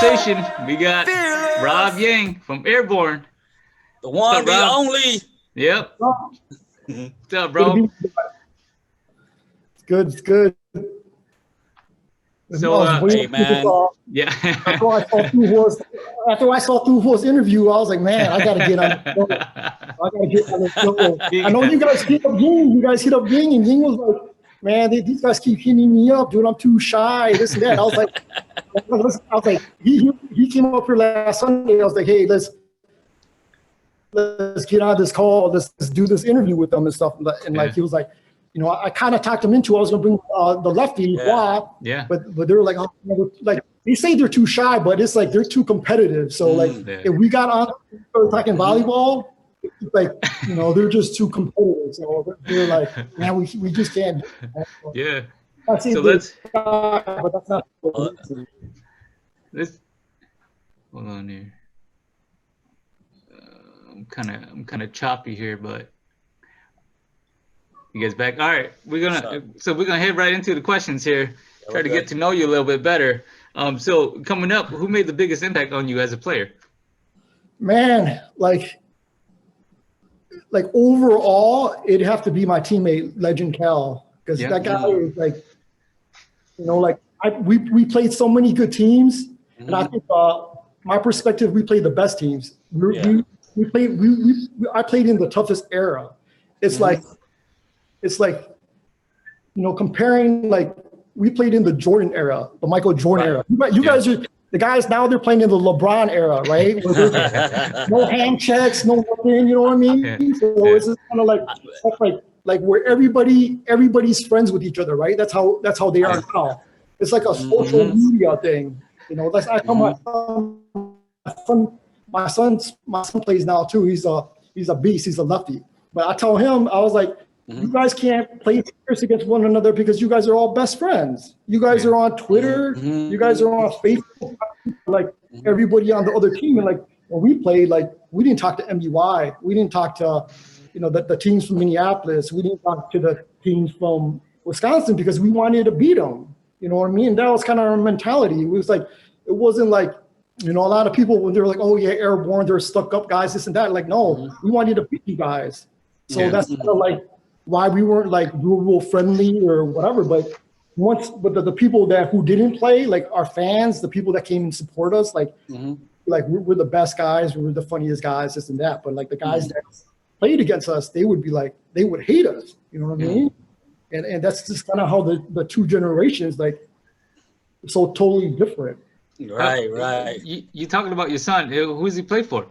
conversation. We got Rob Yang from Airborn. The one, the only. Yep. What's up, bro? It's good. It's good. So, hey, man. Yeah. After I saw Thuho's interview, I was like, man, I gotta get on the show. I know you guys hit up Ying. You guys hit up Ying, and Ying was like, man, these guys keep hitting me up, dude. I'm too shy. This and that. I was like, he came up here last Sunday. I was like, hey, let's get on this call. Let's do this interview with them and stuff. And like, he was like, you know, I kind of talked him into. I was gonna bring the lefty, but they were like, oh, like they say they're too shy, but it's like they're too competitive. So like, if we got on talking volleyball, like, you know, they're just too competitive. So they're like, man, we just can't. Yeah. So let's. But that's not. Let's hold on here. I'm kind of choppy here, but. You guys back? All right, we're gonna head right into the questions here. Try to get to know you a little bit better. So coming up, who made the biggest impact on you as a player? Man, like overall, it'd have to be my teammate Legend Cal, because that guy is like, you know, like we played so many good teams, and I think my perspective, we played the best teams. I played in the toughest era. It's like, you know, comparing, like, we played in the Jordan era, the Michael Jordan era. You guys are, the guys now, they're playing in the LeBron era, right? No hand checks, no nothing, you know what I mean? So it's just kind of like where everybody's friends with each other, right? That's how they are now. It's like a social media thing, you know. That's my son plays now too. He's a beast. He's a lefty. But I tell him, I was like, you guys can't play against one another because you guys are all best friends. You guys are on Twitter. You guys are on Facebook. Like everybody on the other team. And like when we played, like we didn't talk to MUI. We didn't talk to, you know, the teams from Minneapolis. We didn't talk to the teams from Wisconsin because we wanted to beat them. You know what I mean? And that was kind of our mentality. It was like, it wasn't like, you know, a lot of people when they were like, oh yeah, Airborn, they're stuck up guys, this and that. Like, no, we wanted to beat you guys. So that's kind of like why we weren't like real friendly or whatever. But the people who didn't play, like our fans, the people that came and support us, like we're the best guys, we're the funniest guys, this and that. But like the guys that played against us, they would be like, they would hate us. You know what I mean? And that's just kind of how the two generations, like, so totally different. Right. You talking about your son? Who does he play for?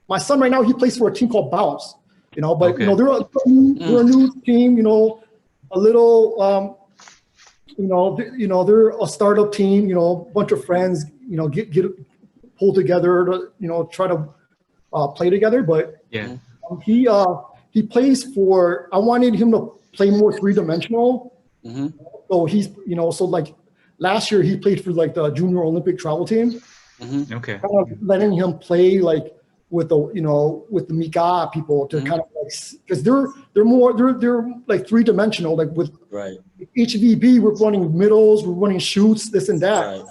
My son right now, he plays for a team called Bounce. You know, but you know, they're a new team. You know, a little. They're a startup team. You know, a bunch of friends. You know, get pulled together to, you know, try to play together. But he plays for. I wanted him to play more three-dimensional. So he's, you know, so like last year he played for like the junior Olympic travel team. Okay. Kind of letting him play like with the, you know, with the Mika people to kind of like, because they're like three-dimensional, like with HVB, we're running middles, we're running shoots, this and that.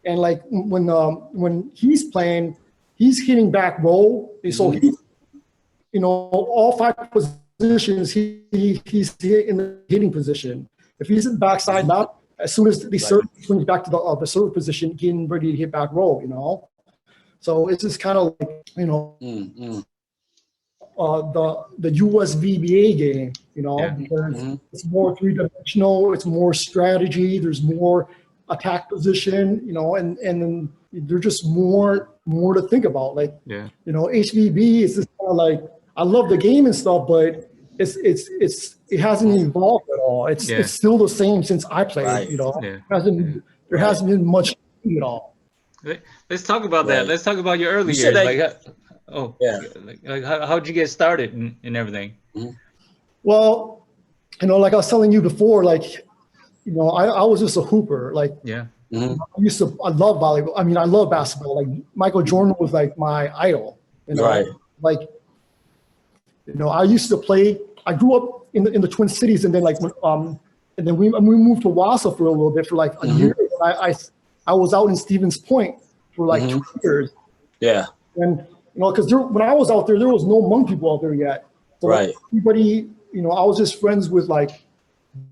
And like when he's playing, he's hitting back roll. So he's, you know, all five positions, he's in the hitting position. If he's in backside up, as soon as the serve swings back to the serve position, getting ready to hit back roll, you know. So it's just kind of like, you know, the US VBA game, you know, because it's more three-dimensional, it's more strategy, there's more attack position, you know, and then there's just more to think about. Like, you know, HVB is just kind of like, I love the game and stuff, but it hasn't evolved at all. It's still the same since I played, you know. There hasn't been much at all. Let's talk about that. Let's talk about your early years. How'd you get started and everything? Well, you know, like I was telling you before, like, you know, I was just a hooper. Like, I love volleyball. I mean, I love basketball. Like Michael Jordan was like my idol. You know? Like, you know, I used to play. I grew up in the Twin Cities, and then like, and then we moved to Wausau for a little bit for like a year. I was out in Stevens Point for like 2 years. Yeah. And, because when I was out there was no Hmong people out there yet. So Right. everybody, I was just friends with like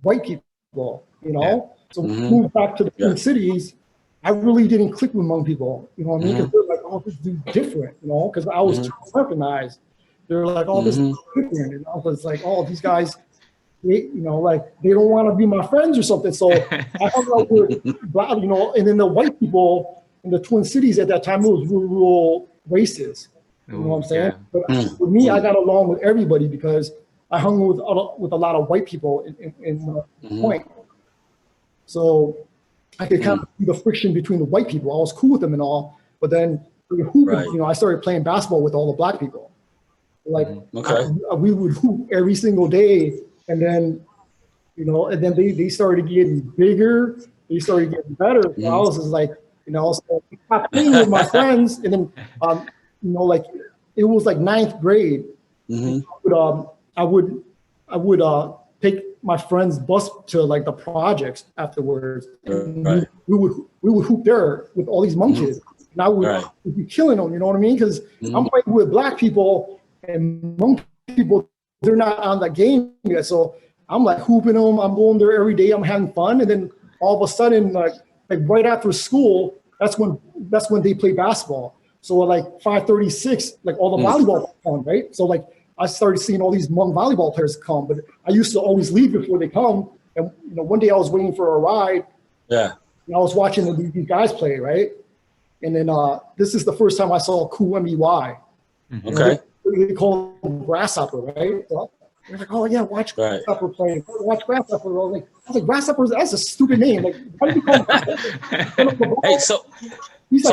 white people, Yeah. So when we moved back to the Twin Cities, I really didn't click with Hmong people, you know what I mean? Because they're like, oh, this dude's different, because I was too recognized. They're like, oh, this is different. And I was like, oh, these guys, they don't want to be my friends or something. So I hung out with, and then the white people in the Twin Cities at that time, it was real racist. You know what I'm saying? But for me, I got along with everybody because I hung with a lot of white people in Point. So I could kind of see the friction between the white people. I was cool with them and all, but then hooping, I started playing basketball with all the black people. Like we would hoop every single day, and then they started getting bigger. They started getting better. So I was just like, so I playing with my friends, and then like it was like 9th grade. I would take my friend's bus to like the projects afterwards. And we would hoop there with all these Hmong kids. And I would be killing them, you know what I mean? Because I'm playing with black people and Hmong people, they're not on the game yet. So I'm like hooping them. I'm going there every day. I'm having fun. And then all of a sudden, like right after school, that's when they play basketball. So at like 5:36, like all the volleyball come, right? So like I started seeing all these Hmong volleyball players come, but I used to always leave before they come. And one day I was waiting for a ride. Yeah. And I was watching these guys play, right? And then this is the first time I saw cool MBY. Okay. They call them Grasshopper, right? So they're like, oh yeah, watch Grasshopper play. Watch Grasshopper. I was like, Grasshopper, that's a stupid name. Like, why do you call him Grasshopper? Hey, so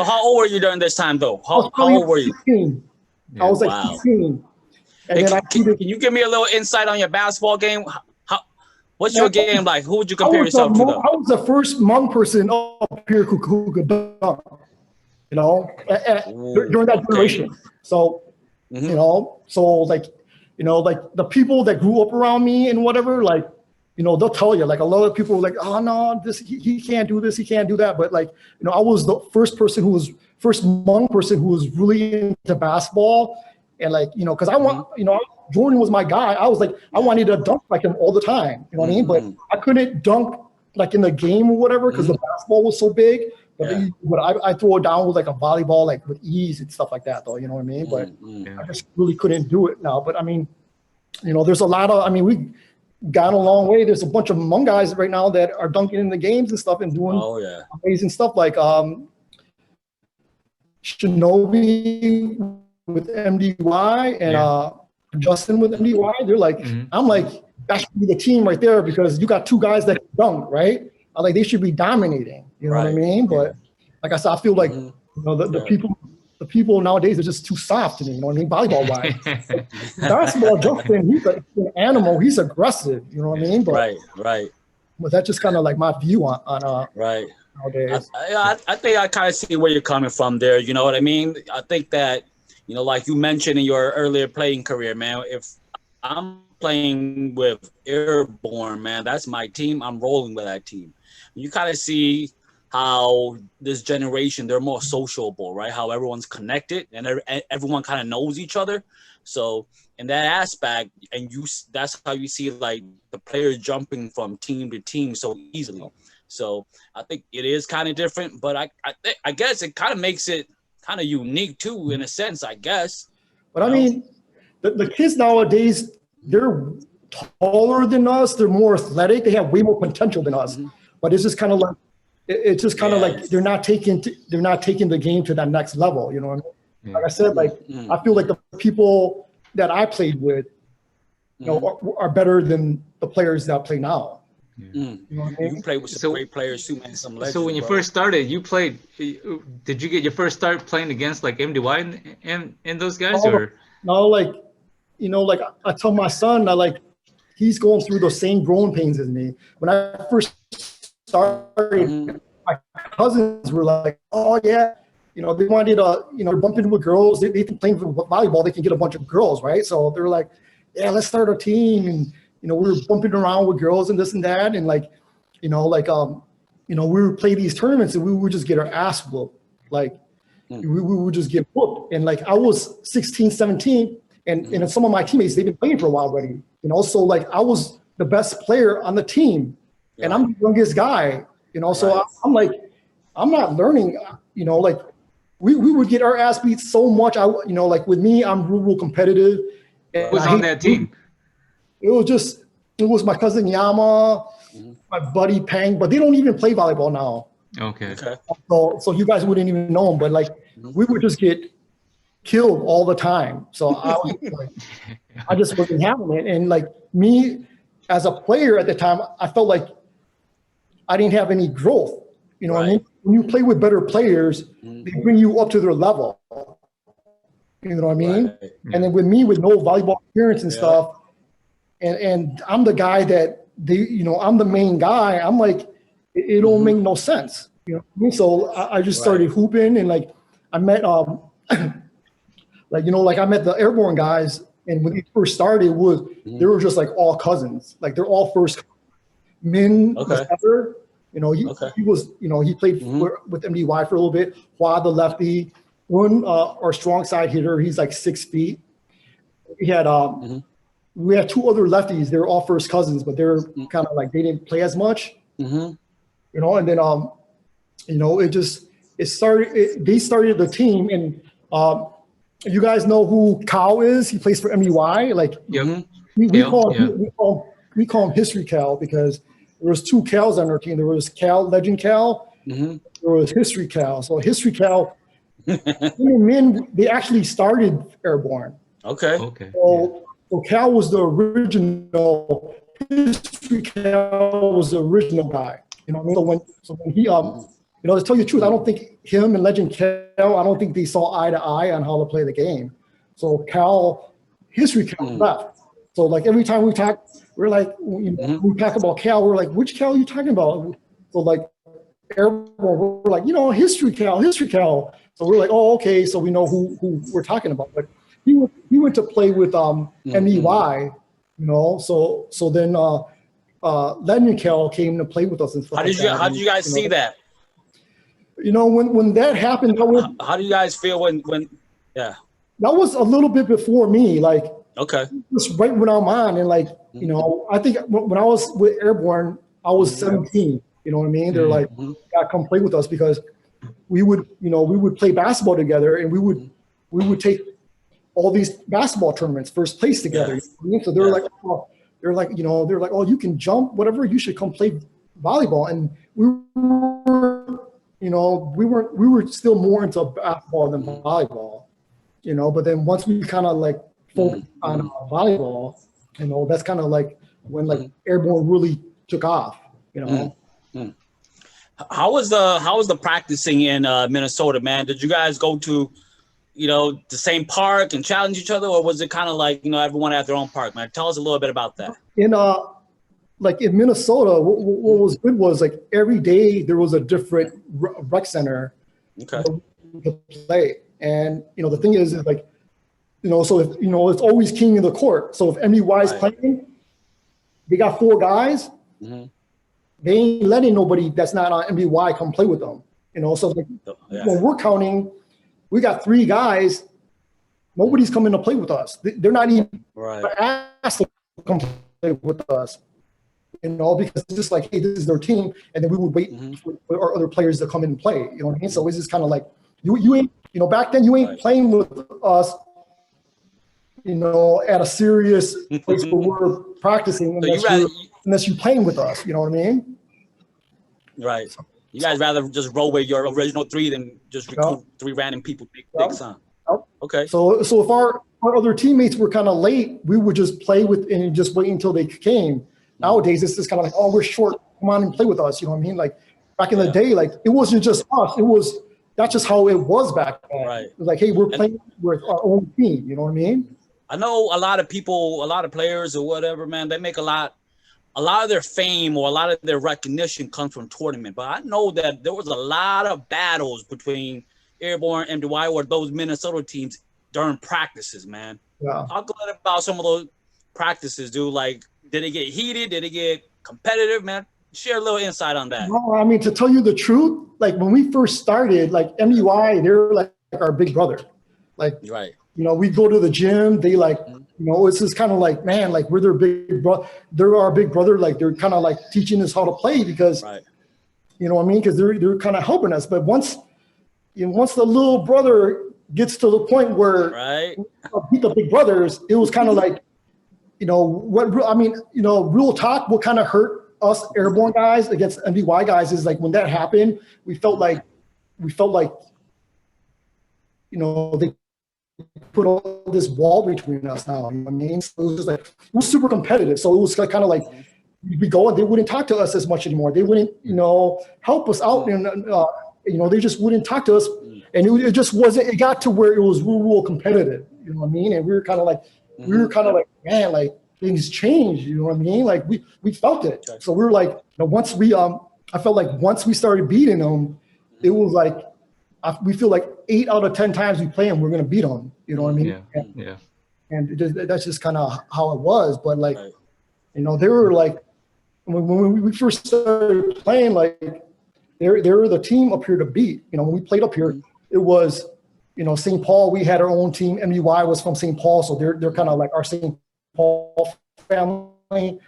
how old were you during this time though? How old were you? 16. Yeah. I was like 16. And then can you give me a little insight on your basketball game? What's your game like? Who would you compare yourself to? I was the first Hmong person up here who could dunk, during that generation. So, so like the people that grew up around me and whatever, like, they'll tell you, like a lot of people were like, oh no, he can't do this, he can't do that. But like, I was the first Hmong person who was really into basketball. And like, because I want, Jordan was my guy. I was like, I wanted to dunk like him all the time. You know what I mean? But I couldn't dunk like in the game or whatever because the basketball was so big. But I throw it down with like a volleyball, like with ease and stuff like that, though. You know what I mean? But I just really couldn't do it now. But I mean, there's a lot of, we got a long way. There's a bunch of Hmong guys right now that are dunking in the games and stuff and doing amazing stuff like Shinobi with MDY and Justin with MDY. They're like, I'm like, that should be the team right there because you got 2 guys that dunk, right? I'm like, they should be dominating. You know what I mean? But like I said, I feel like the people nowadays are just too soft to me. You know what I mean? Volleyball wise, basketball, Justin, he's like an animal. He's aggressive. You know what I mean? But, But that's just kind of like my view on nowadays. I think I kind of see where you're coming from there. You know what I mean? I think that, like you mentioned in your earlier playing career, man, if I'm playing with Airborn, man, that's my team. I'm rolling with that team. You kind of see how this generation, they're more sociable, right? How everyone's connected and everyone kind of knows each other. So in that aspect, and that's how you see like the players jumping from team to team so easily. So I think it is kind of different, but I guess it kind of makes it kind of unique too, in a sense, I guess. But I mean, the kids nowadays, they're taller than us. They're more athletic. They have way more potential than us. But it's just kind of like, like they're not taking the game to that next level. You know what I mean? Like I said, like I feel like the people that I played with, are better than the players that play now. You know what I mean? You played with some great players too, man. Some legends. So when you first started, you played. Did you get your first start playing against like MDY and those guys, or? No, like, like I tell my son, he's going through those same growing pains as me. When I first started, my cousins were like, "Oh yeah, they wanted to, bump into with girls. They think playing volleyball, they can get a bunch of girls, right? So they're like, yeah, let's start a team and." We were bumping around with girls and this and that. And we would play these tournaments and we would just get our ass whooped. Like we would just get whooped. And like I was 16, 17, and some of my teammates, they've been playing for a while already. So like I was the best player on the team, and I'm the youngest guy. So I'm like, I'm not learning. Like we would get our ass beat so much. Like with me, I'm real competitive. Who was on that team? It was my cousin Yama, my buddy Pang, but they don't even play volleyball now. Okay. So you guys wouldn't even know them, but like we would just get killed all the time. So I just wasn't having it. And like me as a player at the time, I felt like I didn't have any growth. What I mean? When you play with better players, they bring you up to their level. You know what I mean? Right. And then with me, with no volleyball experience and stuff, and I'm the guy that I'm the main guy. I'm like, it don't make no sense. So I just started hooping, and like I met like I met the Airborne guys, and when they first started, they were just like all cousins. Like they're all first Min was better. He was, he played with MDY for a little bit. Hua, the lefty, our strong side hitter, he's like 6 feet. We had we had 2 other lefties. They're all first cousins, but they're kind of like they didn't play as much. And then they started the team, and you guys know who Cal is? He plays for MDY. Like we call him History Cal because there was 2 Cals on our team. There was Cal, Legend Cal. There was History Cal. So History Cal, men, they actually started Airborne. Okay. So Cal was the original. History Cal was the original guy. So when he to tell you the truth, I don't think him and Legend Cal, I don't think they saw eye to eye on how to play the game. So History Cal left. So like every time we talk, we're like, we talk about Cal, we're like, which Cal are you talking about? So like Airborne, we're like, History Cal. So we're like, oh, okay. So we know who we're talking about. But he went to play with MEY, So then Legend Cal came to play with us and stuff. How did you guys see that? When that happened, how do you guys feel when that was a little bit before me, like just right when I'm on, and like I think when I was with Airborne, I was 17. You know what I mean? They're like, "Yeah, come play with us," because we would play basketball together, and we would take all these basketball tournaments, first place together. So they're like, oh, you can jump, whatever. You should come play volleyball, and we were still more into basketball than volleyball, but then once we kind of like focused on volleyball, that's kind of like when like Airborne really took off, How was the practicing in Minnesota, man? Did you guys go to, the same park and challenge each other, or was it kind of like, everyone had their own park, man? Tell us a little bit about that. Like in Minnesota, what was good was like every day there was a different rec center to play. And, the thing is like, so if, it's always king of the court. So if MEY is playing, they got 4 guys, they ain't letting nobody that's not on MEY come play with them. So like when we're counting, we got 3 guys, nobody's coming to play with us. They're not even asked to come play with us. Because it's just like, hey, this is their team, and then we would wait for our other players to come in and play. You know what I mean? So it's just kind of like you ain't, back then you ain't playing with us, at a serious place where we're practicing unless you're playing with us. You know what I mean? Right. You guys rather just roll with your original 3 than just recruit 3 random people. Big time. Okay. So if our other teammates were kind of late, we would just play with and just wait until they came. Nowadays, it's just kind of like, oh, we're short. Come on and play with us. You know what I mean? Like back in the day, like it wasn't just us. That's just how it was back then. Right. It was like, hey, we're playing with our own team. You know what I mean? I know a lot of people, a lot of players or whatever, man, they make a lot of their fame or a lot of their recognition comes from tournament. But I know that there was a lot of battles between Airborne, MDY, or those Minnesota teams during practices, man. Yeah. Talk a little about some of those practices, dude. Like, did it get heated? Did it get competitive, man? Share a little insight on that. No, I mean, to tell you the truth, like when we first started, like MUI, they're like our big brother. Like, right. You know, we go to the gym, they like, you know, it's just kind of like, man, like we're their big brother. They're our big brother. Like they're kind of like teaching us how to play because, you know what I mean? Because they're kind of helping us. But once the little brother gets to the point where beat the big brothers, it was kind of like, you know, real talk, what kind of hurt us Airborn guys against MVY guys is like when that happened, we felt like, you know, they put all this wall between us now. You know what I mean? So it was just like, it was super competitive. So it was kind of like, we go and they wouldn't talk to us as much anymore. They wouldn't, you know, help us out. And, you know, they just wouldn't talk to us. And it just wasn't, it got to where it was real competitive. You know what I mean? And we were kind of like, man, like things changed. You know what I mean? Like we felt it. So we were like, you know, once we, I felt like once we started beating them, it was like, we feel like 8 out of 10 times we play them, we're going to beat them. You know what I mean? And that's just kind of how it was. But like, you know, they were like, when we first started playing, like they were the team up here to beat. You know, when we played up here, it was, you know, St. Paul, we had our own team. MUI was from St. Paul. So they're kind of like our St. Paul family.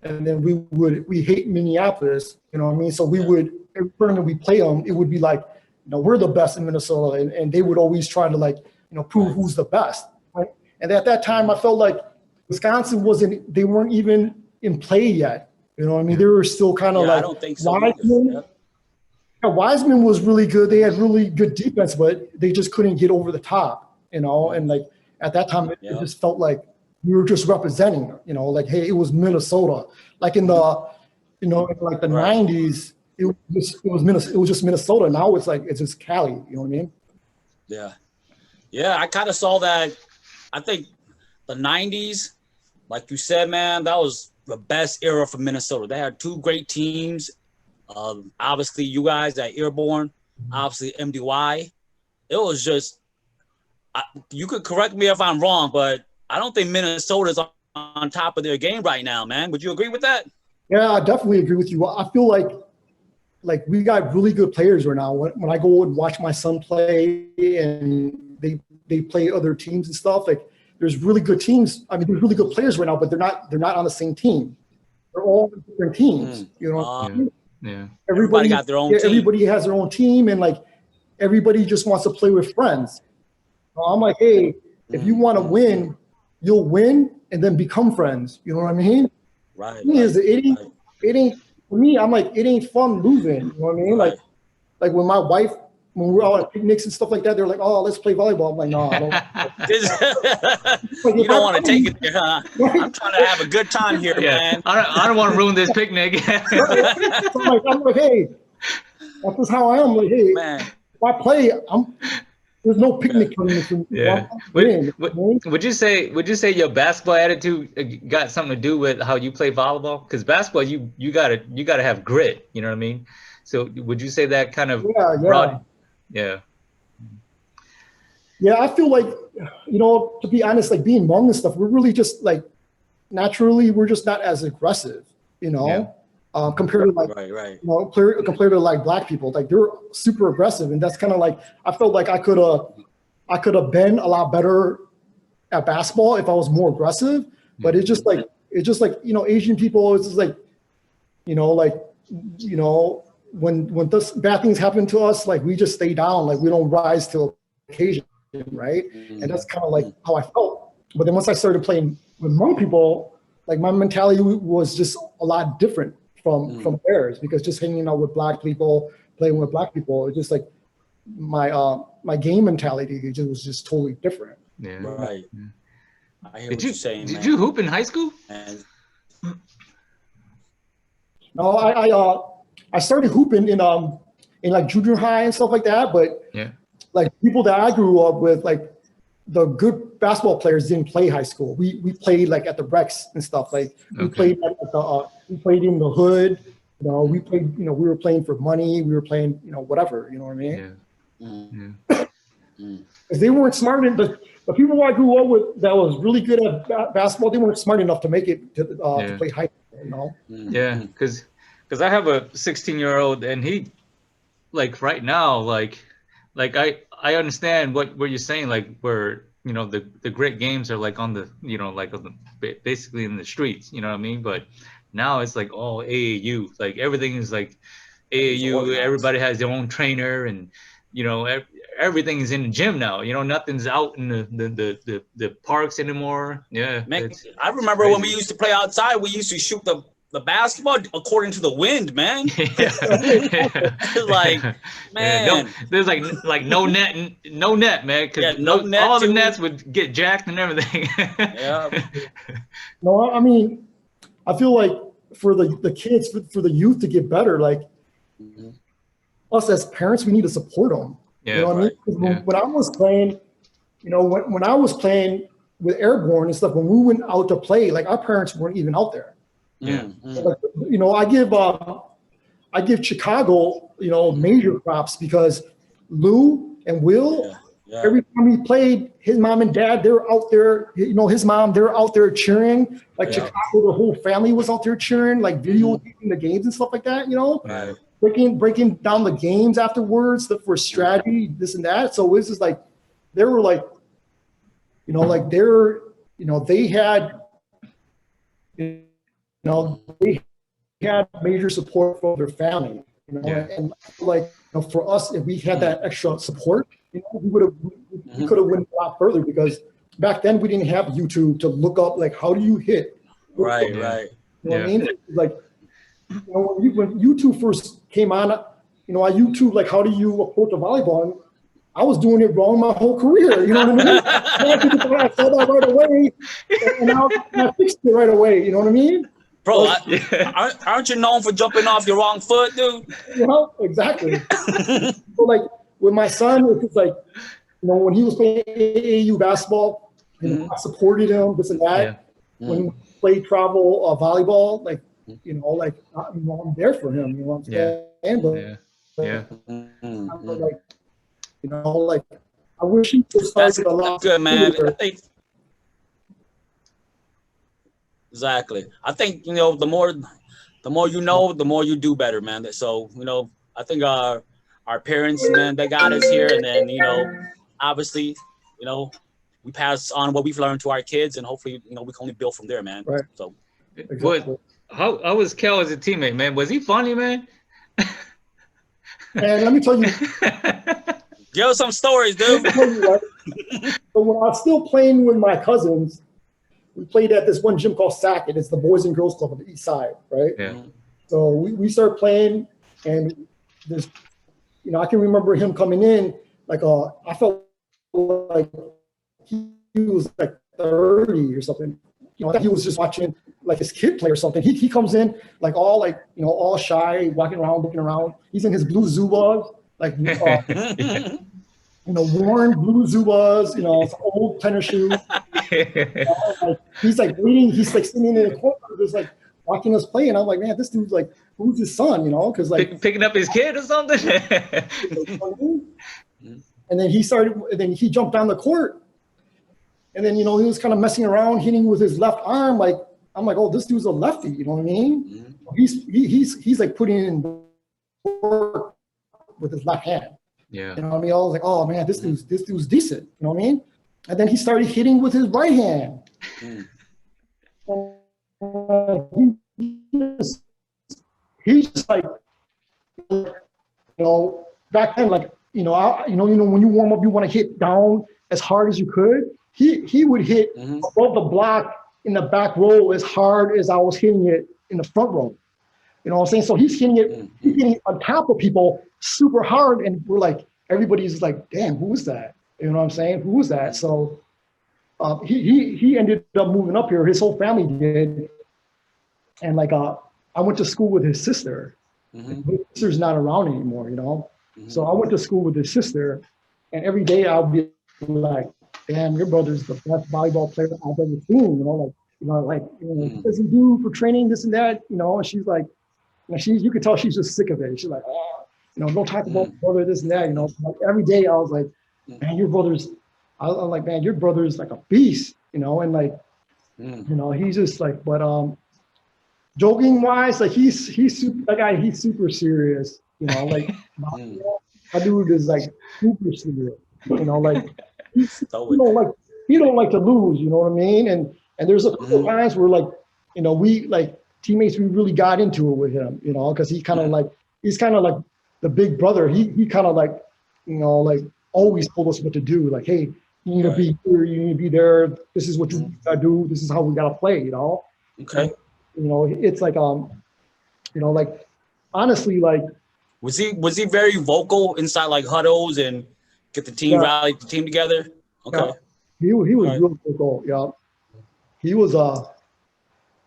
And then we hate Minneapolis, you know what I mean? So we would, every tournament we play them, it would be like, you know, we're the best in Minnesota, and they would always try to like, you know, prove who's the best. Right? And at that time, I felt like Wisconsin they weren't even in play yet. You know what I mean? They were still kind of like, I don't think so. Wiseman was really good. They had really good defense, but they just couldn't get over the top, you know? And like at that time, it just felt like we were just representing, you know, like, hey, it was Minnesota. Like in the, you know, in like the 90s, it was just Minnesota. Now it's like, it's just Cali, you know what I mean? Yeah, I kind of saw that. I think the 90s, like you said, man, that was the best era for Minnesota. They had 2 great teams. Obviously, you guys at Airborn, obviously MDY. It was just, you could correct me if I'm wrong, but I don't think Minnesota's on top of their game right now, man. Would you agree with that? Yeah, I definitely agree with you. I feel like we got really good players right now. When I go and watch my son play and they play other teams and stuff, like there's really good teams. I mean, there's really good players right now, but they're not on the same team. They're all different teams. You know, everybody got their own team. Everybody has their own team, and like everybody just wants to play with friends. So I'm like, hey, if you want to win, you'll win and then become friends. You know what I mean? Right. It ain't. For me, I'm like, it ain't fun losing. You know what I mean? Like when my wife, when we're out at picnics and stuff like that, they're like, "Oh, let's play volleyball." I'm like, "No, I don't." You don't want to take it there, huh? I'm trying to have a good time here, man. I don't want to ruin this picnic. I'm like, hey, that's just how I am. Like, hey, man, if I play, there's no picnic for me. Yeah. Would you say your basketball attitude got something to do with how you play volleyball? Because basketball, you gotta have grit. You know what I mean? So would you say that kind of brought? Yeah. Yeah, I feel like, you know, to be honest, like being Hmong and stuff, we're really just like naturally we're just not as aggressive, you know. Compared to like, you know, compared to like Black people, like they're super aggressive, and that's kind of like I felt like I could have been a lot better at basketball if I was more aggressive. But it's just like you know, Asian people, it's just like, you know, when this bad things happen to us, like we just stay down, like we don't rise to occasion, right? And that's kind of like how I felt. But then once I started playing with Hmong people, like my mentality was just a lot different from theirs, because just hanging out with Black people, playing with Black people, it's just like my game mentality was just totally different. Yeah. Right. I hear what you're saying. Did you hoop in high school? No, I started hooping in like junior high and stuff like that, but like people that I grew up with, like the good basketball players didn't play high school. We played like at the Rex and stuff. Like we played we played in the hood. You know, we played. You know, we were playing for money. We were playing. You know, whatever. You know what I mean? Because they weren't smart enough. The people I grew up with that was really good at basketball, they weren't smart enough to make it to play high school. You know? Yeah, because because I have a 16-year-old, and he, like right now, like I understand what you're saying, like where the great games are like on the like on the basically in the streets, you know what I mean? But now it's like all AAU, like everything is like AAU. Everybody has their own trainer, and everything is in the gym now. Nothing's out in the parks anymore. Yeah, Man, I remember when we used to play outside, we used to shoot the basketball according to the wind, man. Like, man, no, there's like no net, man. Because all the nets would get jacked and everything. Yeah. No, I mean, I feel like for the kids, for the youth to get better, like us as parents, we need to support them. Yeah, you know what I mean? When I was playing, when I was playing with Airborn and stuff, when we went out to play, like our parents weren't even out there. Yeah. Like, I give Chicago, major props, because Lou and Will, every time we played, his mom and dad, they're out there, his mom, they're out there cheering. Like Chicago, the whole family was out there cheering, like videotaping the games and stuff like that, Right. breaking down the games afterwards for strategy, this and that. So it's just like, they were like, they had, they had major support from their family, and like, for us, if we had that extra support, we could have went a lot further, because back then we didn't have YouTube to look up, like, how do you hit? Right. You know what I mean? Like, when YouTube first came on, I YouTube, like, how do you approach a volleyball? And I was doing it wrong my whole career. You know what I mean? I saw that right away, and I fixed it right away. You know what I mean? Bro, aren't you known for jumping off your wrong foot, dude? Exactly. So, like, with my son, it's just like, when he was playing AAU basketball, I supported him, this and that. Yeah. When we played travel volleyball, like, I'm there for him. You know what I'm saying? Like, I wish he could start a lot. Good, man. Exactly. I think the more the more you do better, man. So I think our parents, man, they got us here, and then obviously we pass on what we've learned to our kids, and hopefully we can only build from there, man. Right. So, Exactly. How was Kel as a teammate, man? Was he funny, man? And let me tell you, give us some stories, dude. So when I was still playing with my cousins, we played at this one gym called Sackett. It's the Boys and Girls Club on the east side, right? Yeah. So we started playing, and there's, I can remember him coming in, like, I felt like he was like 30 or something. He was just watching like his kid play or something. He comes in like all shy, walking around, looking around. He's in his blue Zubas, like worn blue Zubas, it's old tennis shoes. Like, he's like waiting. He's like sitting in the corner, just like watching us play. And I'm like, man, this dude's like, who's his son? Because like picking up his kid or something. And then he jumped down the court. And then, he was kind of messing around, hitting with his left arm. Like, I'm like, oh, this dude's a lefty. You know what I mean? He's like putting in work with his left hand. Yeah. You know what I mean? I was like, oh man, this dude's decent. You know what I mean? And then he started hitting with his right hand. He's just like, back then, like, when you warm up, you want to hit down as hard as you could. He would hit above the block in the back row as hard as I was hitting it in the front row. You know what I'm saying? So he's hitting it on top of people super hard, and we're like, everybody's like, damn, who is that? You know what I'm saying? Who is that? So he ended up moving up here. His whole family did. And like, I went to school with his sister. His sister's not around anymore, So I went to school with his sister, and every day I'll be like, damn, your brother's the best volleyball player I've ever seen, what does he do for training, this and that, and she's like, you could tell she's just sick of it. She's like, don't talk about brother, this and that, Like every day I was like, man, I'm like, man, your brother's like a beast, and like, he's just like, but joking wise, like he's super, that guy, he's super serious, you know, like my dude is like super serious, you know, like he don't like to lose, you know what I mean? And there's a couple times where like, you know, we like teammates, we really got into it with him, you know, because he's kind of like the big brother. He kind of like, you know, like always told us what to do. Like, hey, you need to be here, you need to be there. This is what you gotta do. This is how we gotta play, you know. Okay. And, you know, it's like you know, like honestly, like was he very vocal inside like huddles and get the team rallied the team together? Okay. Yeah. He was real vocal. Yeah. He was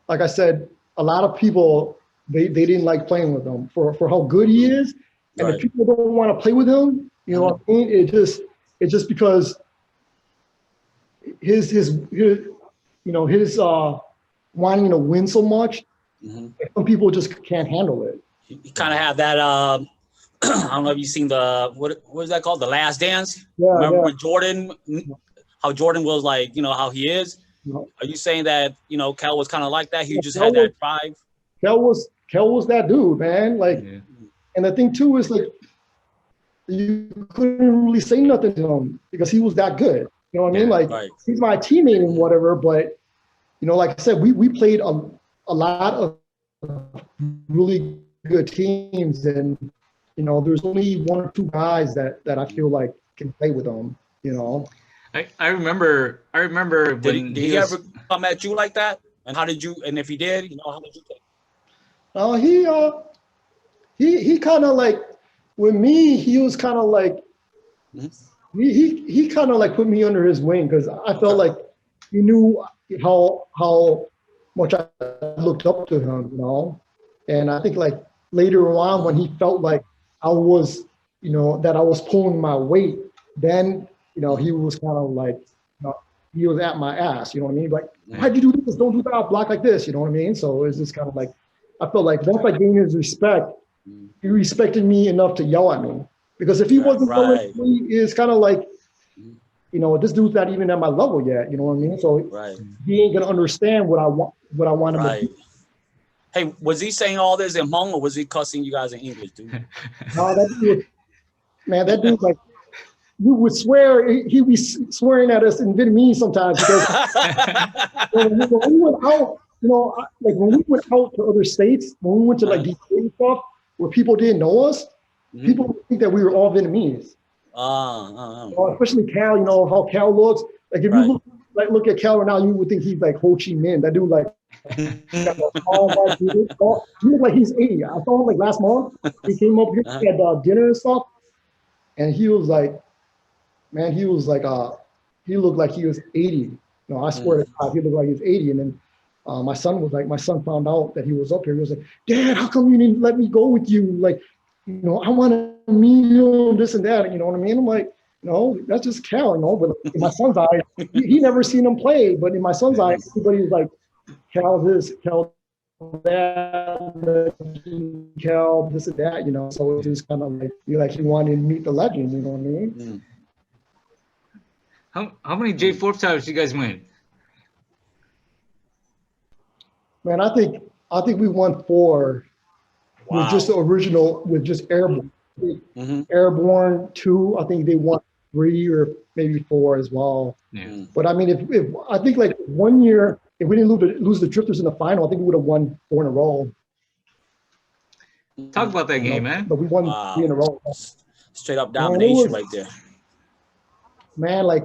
like I said, a lot of people they didn't like playing with him for how good he is, and if people don't want to play with him, you know what I mean? It's just because his you know his wanting to win so much, some people just can't handle it. He kind of had that. I don't know if you've seen the what is that called? The Last Dance. Yeah, remember with Jordan? How Jordan was like, you know, how he is. Are you saying that, you know, Kel was kind of like that? He just had that drive. Kel was that dude, man. Like, and the thing too is like, you couldn't really say nothing to him because he was that good. You know what I mean? Like, he's my teammate and whatever. But you know, like I said, we played a lot of really good teams, and you know, there's only one or two guys that I feel like can play with him. You know. I remember when did he ever come at you like that? And how did you? And if he did, you know, how did you take? He kind of like with me. He was kind of like he kind of like put me under his wing because I felt like he knew how much I looked up to him, you know. And I think like later on when he felt like I was, you know, that I was pulling my weight, then. You know, he was kind of like, you know, he was at my ass, you know what I mean? Like, why'd you do this? Don't do that, block like this, you know what I mean? So it's just kind of like, I felt like once I gained his respect, he respected me enough to yell at me. Because if he wasn't yelling at me, it's kind of like, you know, this dude's not even at my level yet, you know what I mean? So he ain't gonna understand what I want him to do. Hey, was he saying all this in Hmong or was he cussing you guys in English, dude? No, that dude like, you would swear, he'd be swearing at us in Vietnamese sometimes because when we went out, you know, like when we went out to other states, when we went to like Detroit and stuff, where people didn't know us, people would think that we were all Vietnamese. Especially Cal, you know, how Cal looks. Like if you look at Cal right now, you would think he's like Ho Chi Minh. That dude like, he looked like he's 80. I saw him like last month. He came up here, he had dinner and stuff, and he was like, man, he was like, he looked like he was 80. No, I swear to God, he looked like he was 80. And then my son found out that he was up here. He was like, Dad, how come you didn't let me go with you? Like, you know, I want to meet him, this and that. You know what I mean? I'm like, no, that's just Cal, you know. But in my son's eyes, he never seen him play. But in my son's eyes, everybody's like, Cal this, Cal that, Cal this and that, you know. So it's just kind of like, he wanted to meet the legend, you know what I mean? How many J4 titles you guys win? Man, I think we won 4 with just the original, with just Airborn. Airborn 2, I think they won 3 or maybe 4 as well. Yeah. But I mean, if I think like one year, if we didn't lose the Drifters in the final, I think we would have won 4 in a row. Talk about that game, man. But we won 3 in a row. Straight up domination right there. Man, like,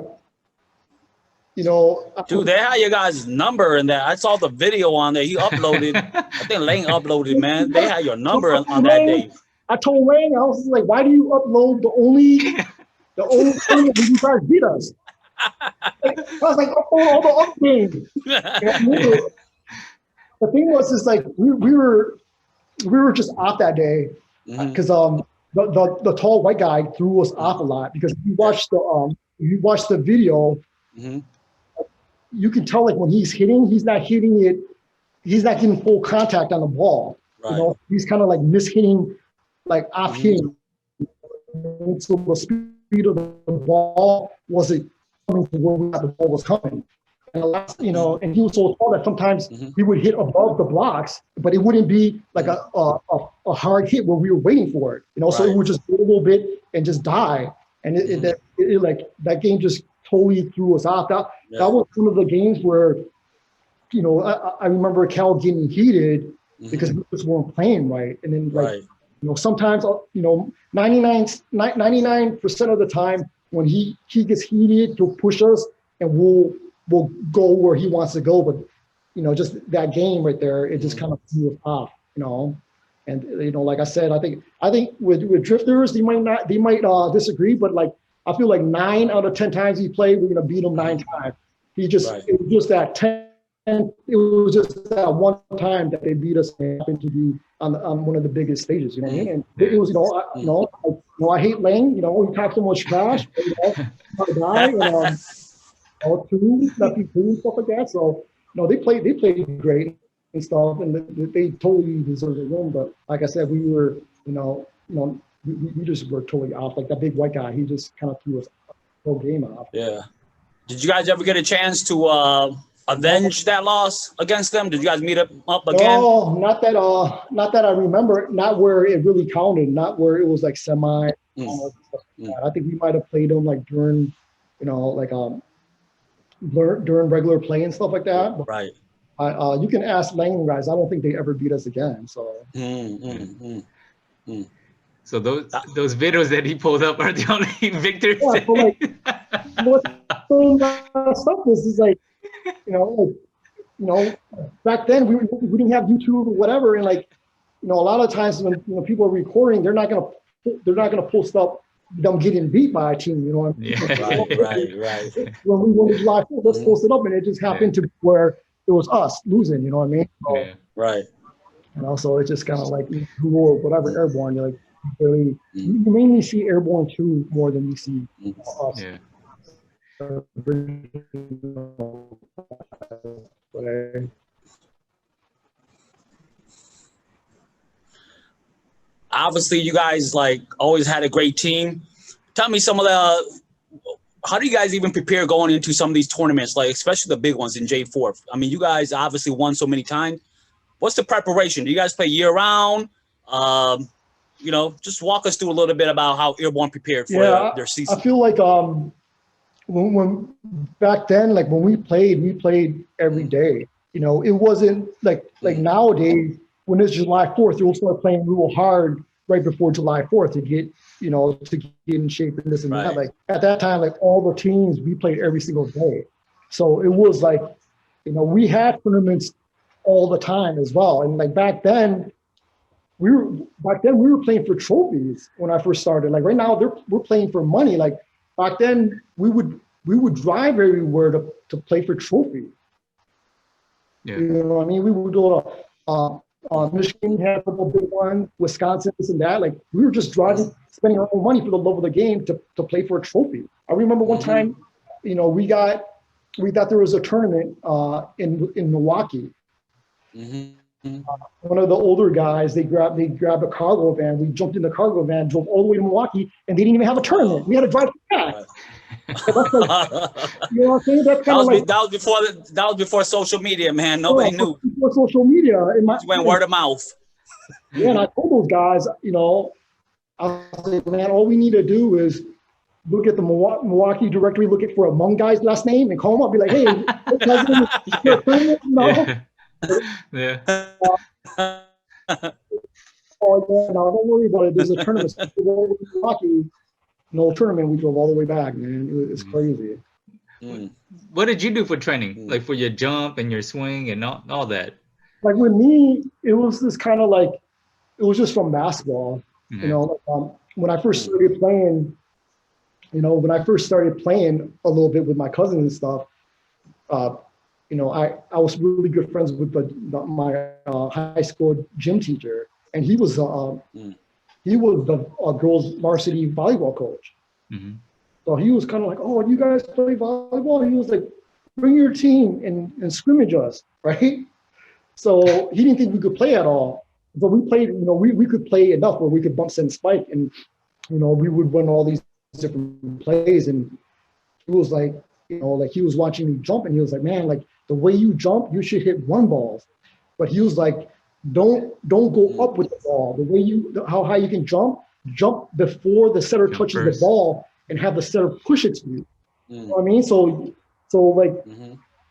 you know, dude, they had your guys' number in there. I saw the video on there. He uploaded. I think Lane uploaded. Man, they had your number on that day. I told Lane, I was like, "Why do you upload the only thing that you guys beat us?" I was like, "Upload all the other games." The thing was, is like we were just off that day because the tall white guy threw us off a lot because if you watch the video. You can tell like when he's hitting, he's not getting full contact on the ball. Right. You know, he's kind of like mishitting, like off hitting. So the speed of the ball wasn't coming to where the ball was coming. And you know, and he was so tall that sometimes he would hit above the blocks, but it wouldn't be like a hard hit where we were waiting for it. You know, so it would just go a little bit and just die. And it like that game just totally threw us off. That was one of the games where, you know, I remember Cal getting heated because we just weren't playing right. And then like, you know, sometimes, you know, 99% of the time when he gets heated, he'll push us and we'll go where he wants to go. But, you know, just that game right there, it just kind of threw us off, you know. And, you know, like I said, I think with drifters, they might disagree, but like, I feel like 9 out of 10 times he played, we're going to beat him 9 times. It was just that 10. It was just that one time that they beat us and happened to be on one of the biggest stages, you know what I mean? And it was, you know, I hate Lane, you know, he talks so much trash, you know, my guy, and two, stuff like that. So, you know, they played great and stuff, and they totally deserve the win. But like I said, we were, we just were totally off. Like that big white guy, he just kind of threw us the whole game off. Yeah. Did you guys ever get a chance to avenge that loss against them? Did you guys meet up again? No, not that I remember. Not where it really counted. Not where it was like semi. I think we might have played them like during, you know, like during regular play and stuff like that. But, right. You can ask Lane guys. I don't think they ever beat us again. So. So those videos that he pulled up are the only victories. Yeah, so like, what's stuff is like, you know, back then we didn't have YouTube or whatever, and like, you know, a lot of times when people are recording, they're not gonna post up them getting beat by a team. You know what I mean? Yeah, right. When we won the July 4th, let's post it up, and it just happened to be where it was us losing. You know what I mean? So, right. And also, it's just kind of like who or whatever Airborne. You're like, really, you mainly see Airborne 2 more than you see us. Yeah. Obviously, you guys like always had a great team. Tell me how do you guys even prepare going into some of these tournaments, like especially the big ones in J4? I mean, you guys obviously won so many times. What's the preparation? Do you guys play year round? You know, just walk us through a little bit about how Airborne prepared for their season. I feel like when back then, like when we played every day. You know, it wasn't like nowadays when it's July 4th, you'll start playing real hard right before July 4th to get in shape and this and that. Like at that time, like all the teams, we played every single day. So it was like, you know, we had tournaments all the time as well. And like back then we were playing for trophies when I first started. Like right now we're playing for money. Like back then we would drive everywhere to play for trophies. Yeah. You know what I mean? We would go to Michigan had a couple big one, Wisconsin, this and that. Like we were just driving, spending our own money for the love of the game to play for a trophy. I remember one time, you know, we thought there was a tournament in Milwaukee. One of the older guys, they grabbed a cargo van. We jumped in the cargo van, drove all the way to Milwaukee, and they didn't even have a tournament. We had to drive back. So that's like, you know what I'm saying? That's kind of like that was before social media, man. Nobody knew. Before social media, it went word of mouth. Yeah, and I told those guys, you know, I was like, man, all we need to do is look at the Milwaukee directory, look for a Hmong guy's last name, and call him up, be like, hey, oh yeah, no, don't worry about it. There's a tournament. Milwaukee. No tournament, we drove all the way back, man. It's crazy. What did you do for training? Like for your jump and your swing and all that? Like with me, it was this kind of like, it was just from basketball. You know, when I first started playing, a little bit with my cousins and stuff, you know, I was really good friends with my high school gym teacher, and he was the girls' varsity volleyball coach. So he was kind of like, oh, you guys play volleyball? He was like, bring your team and scrimmage us, right? So he didn't think we could play at all. But we played, you know, we could play enough where we could bump, send, spike, and, you know, we would run all these different plays. And he was like, you know, like he was watching me jump and he was like, man, like the way you jump, you should hit one balls. But he was like, don't go up with the ball. The way how high you can jump before the setter touches the ball and have the setter push it to you. You know what I mean? So like,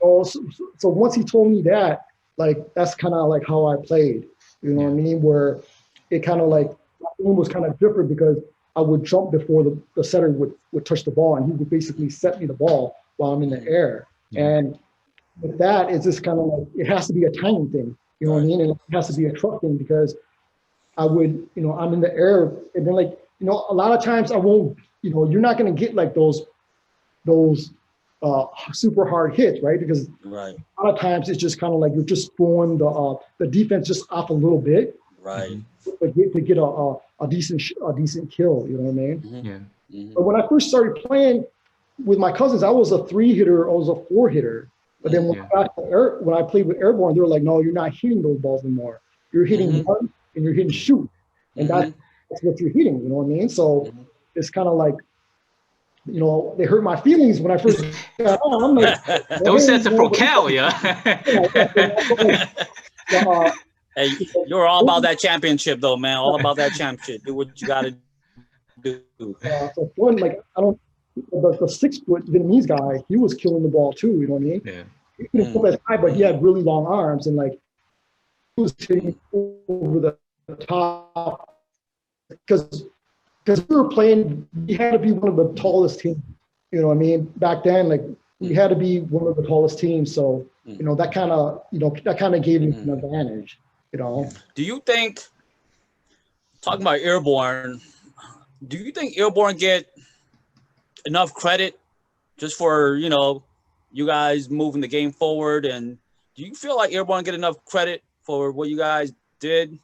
so once he told me that, like, that's kind of like how I played, you know what I mean? Where it kind of like, my game was kind of different because I would jump before the setter would touch the ball, and he would basically set me the ball while I'm in the air. And with that, it's just kind of like, it has to be a timing thing, you know what I mean? And it has to be a truck thing because I would, you know, I'm in the air, and then like, you know, a lot of times I won't, you know, you're not going to get like those super hard hits, right? Because a lot of times it's just kind of like you're just throwing the defense just off a little bit, right? To get a decent kill, you know what I mean? Yeah. But when I first started playing with my cousins, I was a 3-hitter, I was a 4-hitter. But then when I played with Airborn, they were like, no, you're not hitting those balls anymore. You're hitting one and you're hitting shoot, and that's what you're hitting, you know what I mean? So it's kind of like, you know, they hurt my feelings when I first got on. I'm like, those sets are pro Cal, yeah. Hey, you're all about that championship, though, man. All about that championship. Do what you got to do. So one, like, I don't. The 6-foot Vietnamese guy, he was killing the ball too. You know what I mean? Yeah. He couldn't pull that high, but he had really long arms, and like he was hitting over the top because we were playing. We had to be one of the tallest teams. You know what I mean? Back then, like we had to be one of the tallest teams. So you know that kind of gave me an advantage. You know. Do you think, talking about Airborn, do you think Airborn get enough credit just for, you know, you guys moving the game forward? And do you feel like Airborn get enough credit for what you guys did?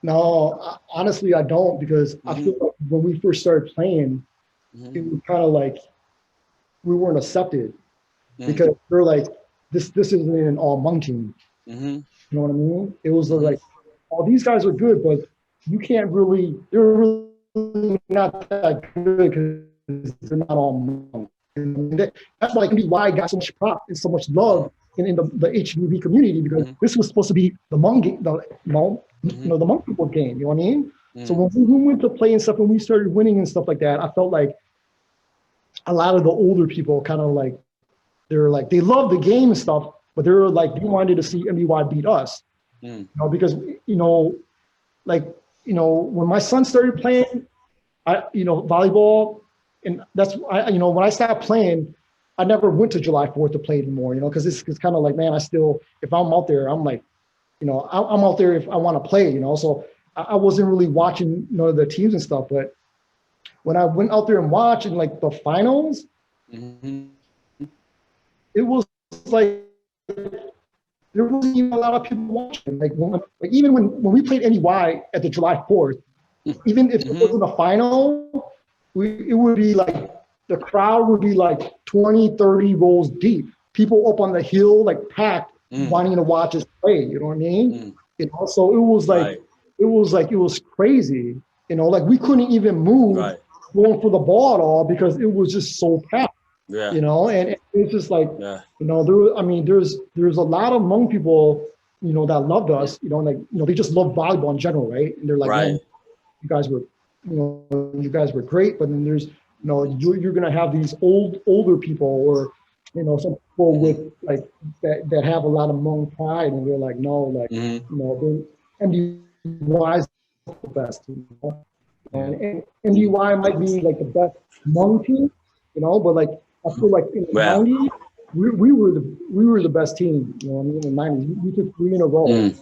No, honestly, I don't, because I feel like when we first started playing, it was kind of like we weren't accepted because they're like, this isn't an all Hmong team. You know what I mean? It was like, oh, these guys are good, but you can't really, they're really not that good because they're not all Hmong. And that's why I got so much prop and so much love in the HVB community, because this was supposed to be the Hmong game, the Hmong people game. You know what I mean? So when we went to play and stuff, and we started winning and stuff like that, I felt like a lot of the older people kind of like, they loved the game and stuff, but they were like, they wanted to see MBY beat us. You know, because when my son started playing, volleyball, and that's when I stopped playing, I never went to July 4th to play anymore. You know, because it's kind of like, man, if I'm out there, I'm like, I'm out there if I want to play. You know, so I wasn't really watching the teams and stuff. But when I went out there and watched in like the finals, it was like there wasn't even a lot of people watching. Even when we played NEY at the July 4th, even if it wasn't a final, it would be like the crowd would be like 20, 30 rows deep. People up on the hill, like packed, wanting to watch us play. You know what I mean? You know, so it was like it was crazy. You know, like we couldn't even move going for the ball at all because it was just so packed. Yeah. You know, and it's just like, there's a lot of Hmong people, that loved us, they just love volleyball in general, right? And they're like, man, you guys were great, but then there's, you're gonna have these older people, or some people with like that have a lot of Hmong pride, and they're like, no, like, MDY is the best, and MDY might be like the best Hmong team, but like I feel like in the 90s, we were the best team, in the 90s. We took 3 in a row. Like,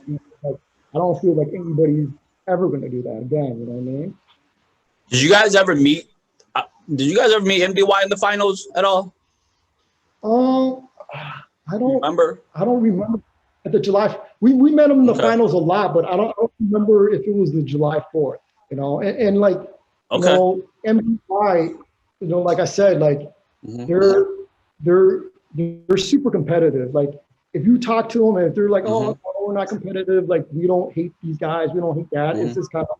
I don't feel like anybody's ever going to do that again, you know what I mean? Did you guys ever meet MDY in the finals at all? I don't remember. I don't remember at the July. We met them in the finals a lot, but I don't remember if it was the July 4th, and like, MDY, like I said, like, they're super competitive. Like, if you talk to them and if they're like, oh, we're not competitive, like, we don't hate these guys, we don't hate that. It's just kind of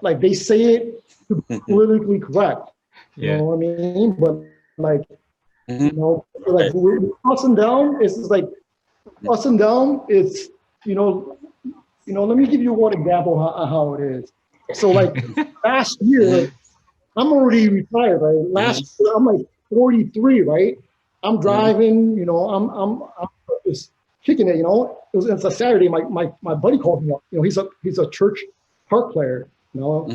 like they say it to be politically correct. You know what I mean? But like, You know, like we're us and down. It's just like us and down. It's you know, let me give you one example how it is. So like last year, I'm already retired, right? Last year, I'm like 43, right? I'm driving, you know, I'm just kicking it, you know. It's a Saturday. My buddy called me up. You know, he's a church park player, you know.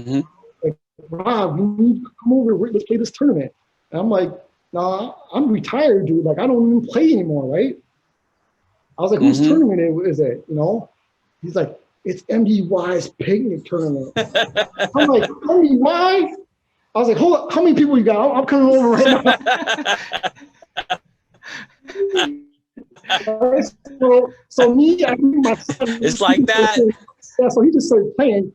Like, Rob, you need to come over. Let's play this tournament. And I'm like, nah, I'm retired, dude. Like, I don't even play anymore, right? I was like, whose tournament is it? You know? He's like, it's MDY's picnic tournament. I'm like, MDY? I was like, hold up, how many people you got? I'm coming over right now. So me, I mean, my son. It's like that. Yeah, so he just started playing.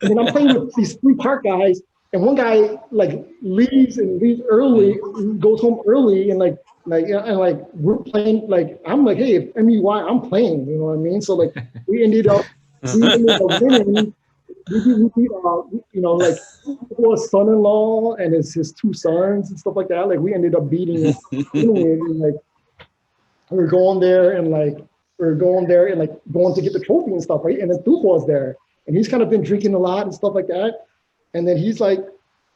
And then I'm playing with these 3 park guys. And one guy like leaves early, goes home early, and like we're playing. Like I'm like, hey, if MUY, I'm playing. You know what I mean? So like we ended up winning. We beat you know, like his son-in-law and his 2 sons and stuff like that. Like we ended up beating him. And like we're going there and going to get the trophy and stuff, right? And then Thupo was there, and he's kind of been drinking a lot and stuff like that. And then he's like,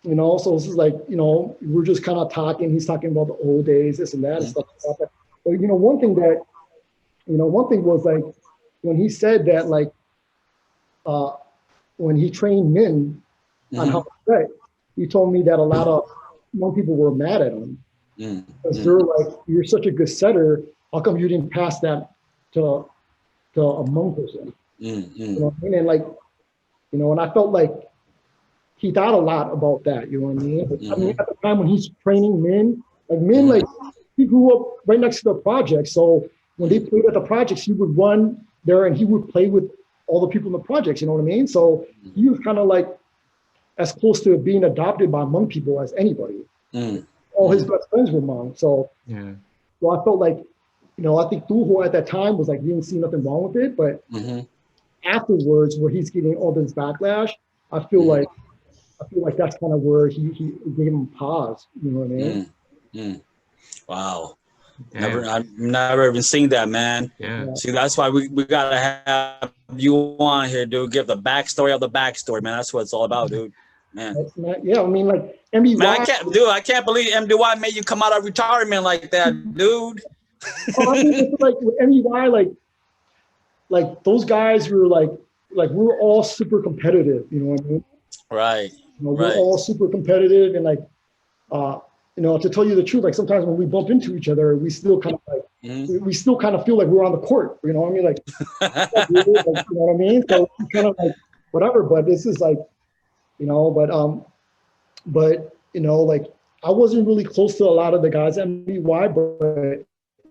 you know, so this is like, you know, we're just kind of talking. He's talking about the old days, this and that and stuff like that. But you know, one thing was like when he said that, like, when he trained men on how to play, he told me that a lot of Hmong people were mad at him because they're like, "You're such a good setter. How come you didn't pass that to a Hmong person?" You know what I mean? And like, you know, and I felt like he thought a lot about that. You know what I mean? I mean, at the time when he's training men, like he grew up right next to the project, so when they played at the projects, he would run there and he would play with all the people in the projects, you know what I mean? So he was kind of like as close to being adopted by Hmong people as anybody. All his best friends were Hmong. So, so I felt like, you know, I think Thuho at that time was like, he didn't see nothing wrong with it. But afterwards, where he's getting all this backlash, I feel like that's kind of where he gave him pause. You know what I mean? Wow. I've never even seen that, man. See, that's why we gotta have you on here, dude. Give the backstory of the backstory, man. That's what it's all about, dude. Man. Yeah, I mean, like MDY. Man, I can't believe MDY made you come out of retirement like that, dude. I mean, like with MDY, like those guys were like we're all super competitive. You know what I mean? Right. You know, we're all super competitive, and like, you know, to tell you the truth, like sometimes when we bump into each other, we still kind of like, we still kind of feel like we're on the court. You know what I mean? Like, you know what I mean? So kind of like whatever. But this is like, you know, but you know, like I wasn't really close to a lot of the guys at MBY, but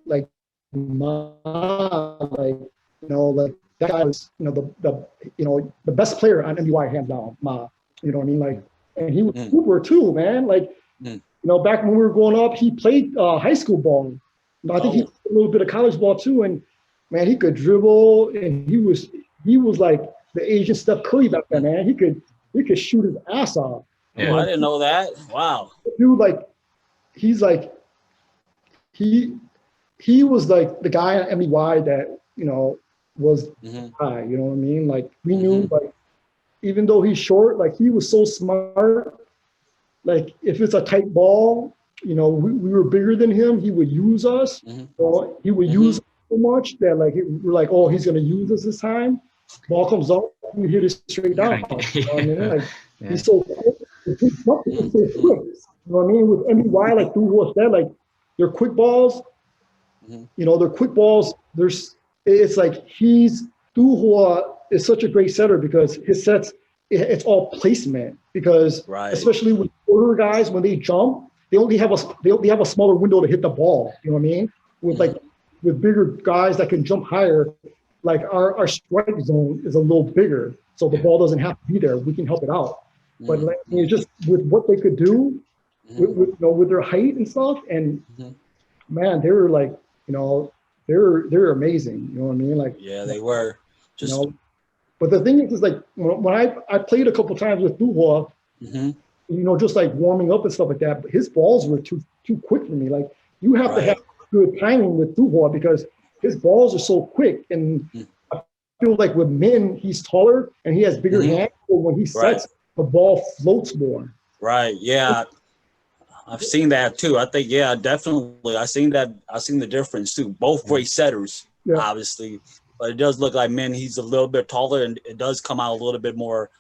like like, you know, like that guy was, you know, the best player on MBY hands down. You know what I mean? Like, and he was super too, man. Like, you know, back when we were growing up, he played high school ball. You know, I think he played a little bit of college ball too. And man, he could dribble, and he was like the Asian Steph Curry back then, man. He could shoot his ass off. Yeah, I didn't know that. Wow. Dude, like, he's like, he was like the guy at MBY that, you know, was high, you know what I mean? Like, we knew, like, even though he's short, like, he was so smart. Like, if it's a tight ball, you know, we were bigger than him, he would use us. Or he would use us so much that, like, we're like, oh, he's going to use us this time. Ball comes up, we hit it straight down. You know what I mean? Like, he's so quick. He's so quick. You know what I mean? With MBY, like, through what's that, like, they're quick balls. You know, they're quick balls. It's like Thuho is such a great setter because his sets, it's all placement. Because especially with older guys, when they jump, they only have a smaller window to hit the ball. You know what I mean? With bigger guys that can jump higher, like our strike zone is a little bigger, so the ball doesn't have to be there. We can help it out. But like, you know, just with what they could do, with you know, with their height and stuff, and man, they were like, you know, they're amazing. You know what I mean? Like, yeah, they were. Just, you know, but the thing is like when I played a couple times with Thuho, you know, just like warming up and stuff like that, but his balls were too quick for me. Like you have to have good timing with Duhua because his balls are so quick. And I feel like with Min, he's taller and he has bigger hands. So when he sets, the ball floats more. Right. Yeah. I've seen that too. I think, yeah, definitely. I've seen the difference too. Both great setters, obviously. But it does look like Min, he's a little bit taller and it does come out a little bit more.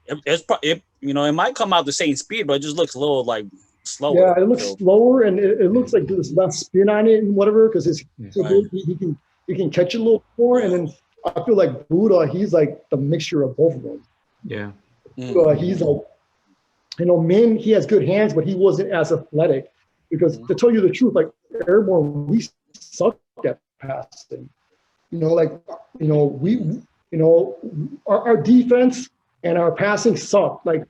It might come out the same speed, but it just looks a little like slower. Yeah, it looks slower and it looks like there's less spin on it and whatever because it's he can catch it a little more. And then I feel like Buddha, he's like the mixture of both of them. Yeah. He's like, Min, he has good hands, but he wasn't as athletic because to tell you the truth, like Airborn, we suck at passing. Our defense and our passing sucked. Like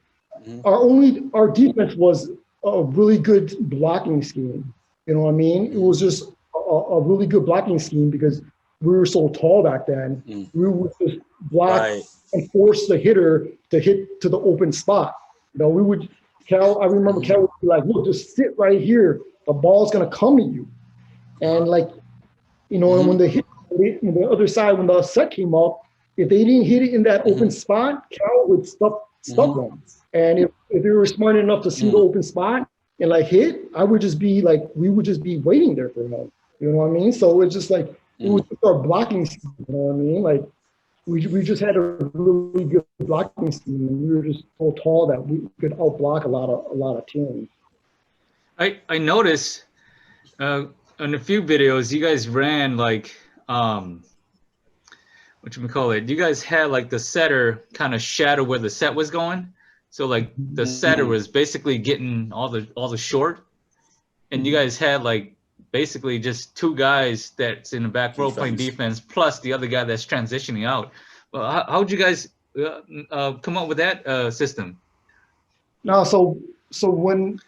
our defense was a really good blocking scheme. You know what I mean? It was just a really good blocking scheme because we were so tall back then. We would just block and force the hitter to hit to the open spot. I remember Cal would be like, look, just sit right here. The ball's gonna come to you. And like, and when they hit on the other side, when the set came up, if they didn't hit it in that open spot, Cal would stuff them. And if they were smart enough to see the open spot and like hit, we would just be waiting there for him. You know what I mean? So it's just like it was just our blocking scheme, you know what I mean? Like we just had a really good blocking scheme and we were just so tall that we could outblock a lot of teams. I noticed on a few videos you guys ran like you guys had like the setter kind of shadow where the set was going. So like the setter was basically getting all the short, and you guys had like basically just two guys that's in the back row playing defense plus the other guy that's transitioning out. Well, how'd you guys come up with that system? No, so when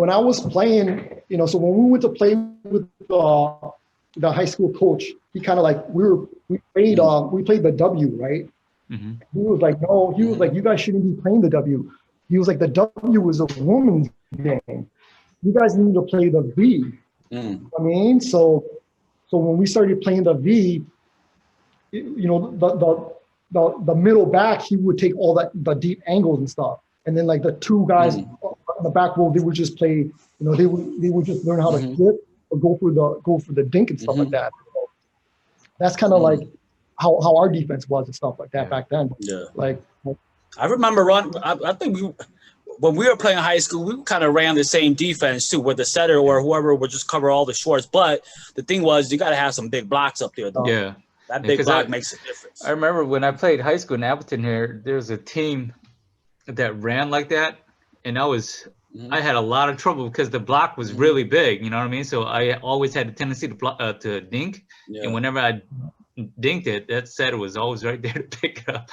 I was playing, so when we went to play with the high school coach, he kind of like we played the W, right? He was like, no, he was like, you guys shouldn't be playing the W. He was like, the W is a woman's game. You guys need to play the V. I mean, so when we started playing the V, the middle back, he would take all the deep angles and stuff. And then like the two guys in the back row, they would just play, they would just learn how to flip or go for the dink and stuff like that. So that's kind of like how our defense was and stuff like that back then. Yeah. Like I remember I think when we were playing high school, we kind of ran the same defense too, where the setter or whoever would just cover all the shorts. But the thing was, you got to have some big blocks up there, though. Yeah. That big block makes a difference. I remember when I played high school in Appleton here, there was a team that ran like that, and I had a lot of trouble because the block was really big, you know what I mean? So I always had a tendency to dink, and whenever I dinked it, that setter was always right there to pick it up.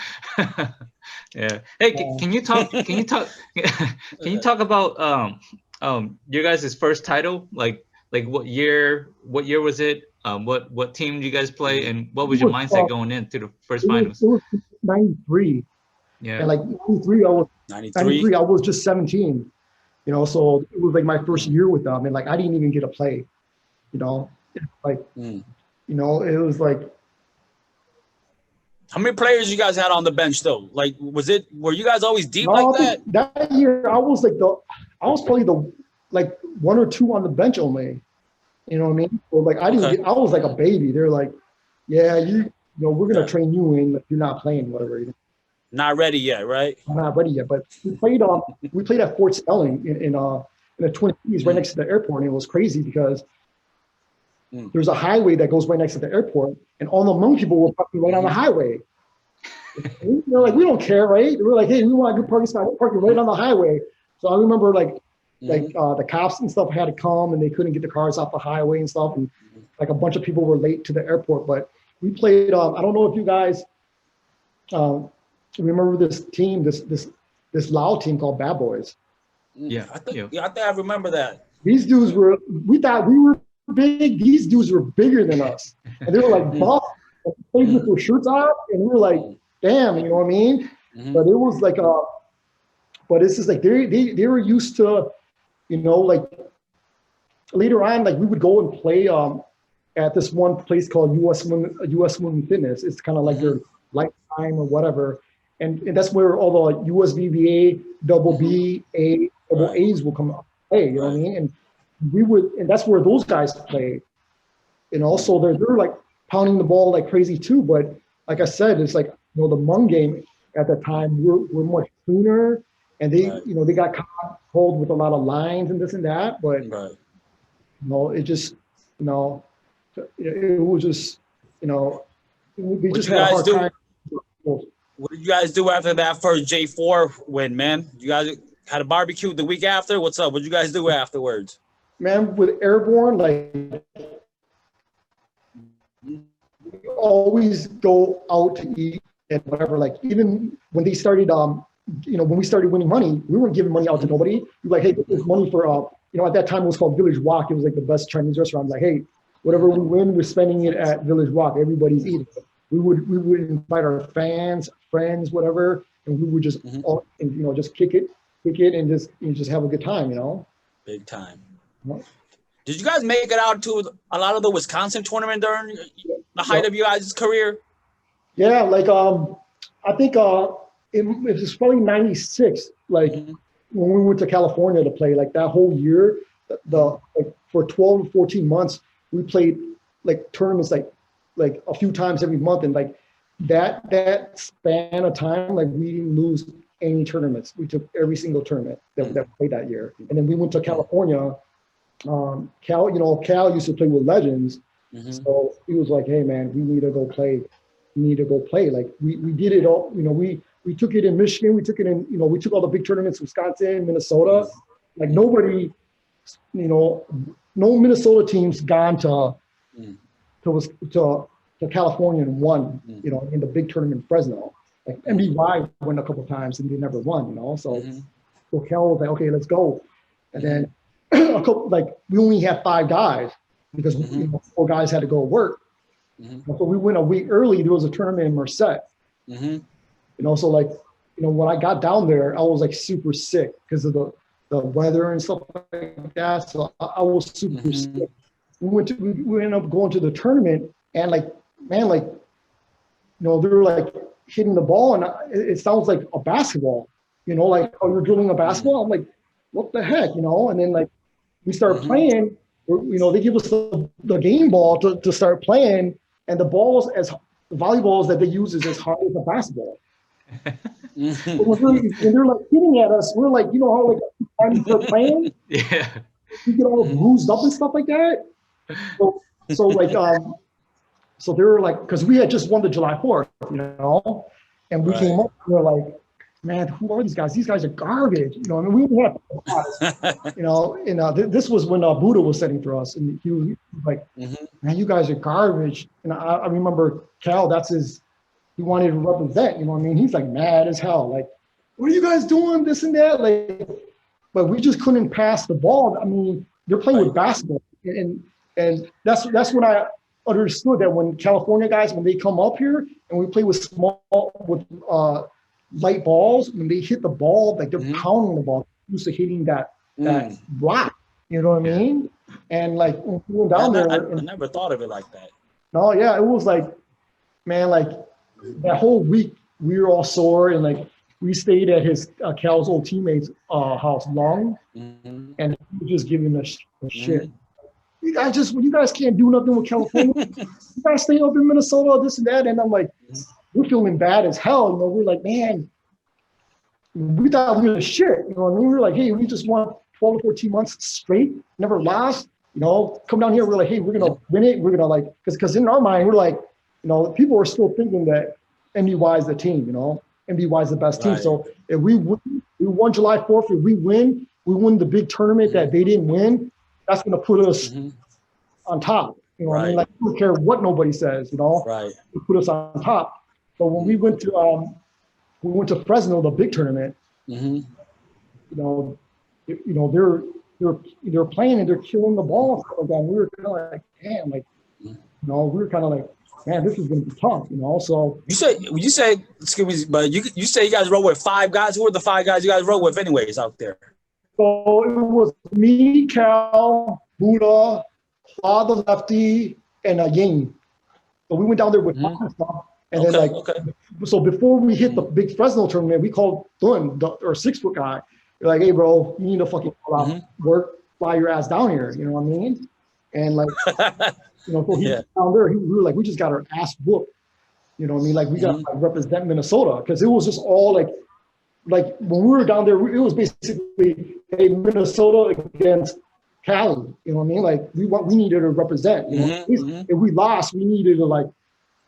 Yeah. Hey, can you talk about your guys' first title? Like what year was it? What team did you guys play, and what was your mindset going into the first finals? It was 93. Yeah. And like 93, I was just 17. So it was like my first year with them, and like I didn't even get to play. It was like. How many players you guys had on the bench though? Like, were you guys always deep like that? That year I was probably the like one or two on the bench only. You know what I mean? So like I was like a baby. They're like, yeah, we're gonna train you in. You're not playing, whatever. Not ready yet, right? I'm not ready yet. But we played at Fort Snelling in the Twin Cities, right next to the airport, and it was crazy because there's a highway that goes right next to the airport, and all the Hmong people were parking right on the highway. They're like, we don't care, right? We're like, hey, we want a good parking spot. We're parking right on the highway. So I remember the cops and stuff had to come, and they couldn't get the cars off the highway and stuff, and like a bunch of people were late to the airport. But we played. I don't know if you guys remember this team, this Lao team called Bad Boys. Yeah, I think I remember that. These dudes we thought we were big. These dudes were bigger than us, and they were like buff, and played with their shirts off, and we were like, damn, you know what I mean? But it was like but it's just like they were used to, like later on, like we would go and play at this one place called US Women Fitness. It's kind of like their lifetime or whatever. And that's where all the USVBA, double B, A, double A's will come up play, you know what I mean? And that's where those guys play. And also they're like pounding the ball like crazy too. But like I said, it's like, the Hmong game at the time were much cleaner, and they, they got hold with a lot of lines and this and that. But it just, it was just, we just had a hard time. What did you guys do after that first J4 win, man? You guys had a barbecue the week after? What's up? What did you guys do afterwards? Man, with Airborn, like, we always go out to eat and whatever. Like, even when they started, when we started winning money, we weren't giving money out to nobody. We were like, hey, this money for, at that time it was called Village Walk. It was like the best Chinese restaurant. Like, hey, whatever we win, we're spending it at Village Walk. Everybody's eating. We would invite our fans, friends, whatever, and we would just all, just kick it and just have a good time, Big time. Did you guys make it out to a lot of the Wisconsin tournament during the height of your guys' career? Yeah, like I think it was probably '96. Like when we went to California to play, like that whole year, for 12 to 14 months, we played like tournaments like a few times every month, and like that span of time, like we didn't lose any tournaments. We took every single tournament that played that year, and then we went to California. Cal used to play with legends, so he was like, "Hey, man, we need to go play. We need to go play." Like we did it all. We took it in Michigan. We took it in. We took all the big tournaments, Wisconsin, Minnesota. Like nobody, no Minnesota teams gone to California and won, in the big tournament in Fresno. Like MBY won a couple of times and they never won, So Cal was like, okay, let's go. And then a couple, like we only had 5 guys because 4 guys had to go to work. So we went a week early. There was a tournament in Merced. So like, when I got down there, I was like super sick because of the weather and stuff like that. So I was super sick. We ended up going to the tournament, and like, man, like, they were like hitting the ball, and it sounds like a basketball, like, oh, you're drilling a basketball. I'm like, what the heck, And then like we start playing, they give us the game ball to start playing, and the volleyballs that they use is as hard as a basketball. And they're like hitting at us. We're like, how like time you start playing, we get all bruised up and stuff like that. So like, so they were like, because we had just won the July 4th, and we came up and we were like, man, who are these guys? These guys are garbage. I mean, we only had and this was when Buddha was setting for us, and he was like, man, you guys are garbage. And I remember Cal, he wanted to represent, He's like mad as hell. Like, what are you guys doing? This and that. Like, but we just couldn't pass the ball. I mean, they're playing with basketball. And that's when I understood that when California guys, when they come up here and we play with light balls, when they hit the ball, like they're pounding the ball, used to hitting that rock. You know what I mean? And like when we went down there, I never thought of it like that. No, yeah, it was like, man, like that whole week we were all sore, and like we stayed at his Cal's old teammate's house long, and he was just giving us shit. You guys can't do nothing with California. You guys stay up in Minnesota, this and that. And I'm like, we're feeling bad as hell. We're like, man, we thought we were shit. We were like, hey, we just won 12 to 14 months straight, never lost. Come down here. We're like, hey, we're gonna win it. We're gonna like, because in our mind, we're like, people are still thinking that MBY is the team. MBY is the best team. So if we won July 4th, if we win the big tournament that they didn't win, that's going to put us on top. I mean? Like, we don't care what nobody says, Right. They put us on top. But when we went to Fresno, the big tournament, they're playing and they're killing the ball and stuff like that. And we were kind of like, damn, like, we were kind of like, man, this is going to be tough, So you say, excuse me, but you say you guys rode with 5 guys. Who were the 5 guys you guys rode with, anyways, out there? So it was me, Cal, Buddha, Hua the lefty, and Ying. So we went down there with stuff. And then so before we hit the big Fresno tournament, we called Dun, our 6-foot guy. We're like, hey, bro, you need to fucking work, fly your ass down here. You know what I mean? And like, so he down there, we were like, we just got our ass whooped. You know what I mean? Like we got to represent Minnesota because it was just all like when we were down there, it was basically a Minnesota against Cali. You know what I mean? Like we needed to represent. You know? If we lost, we needed to like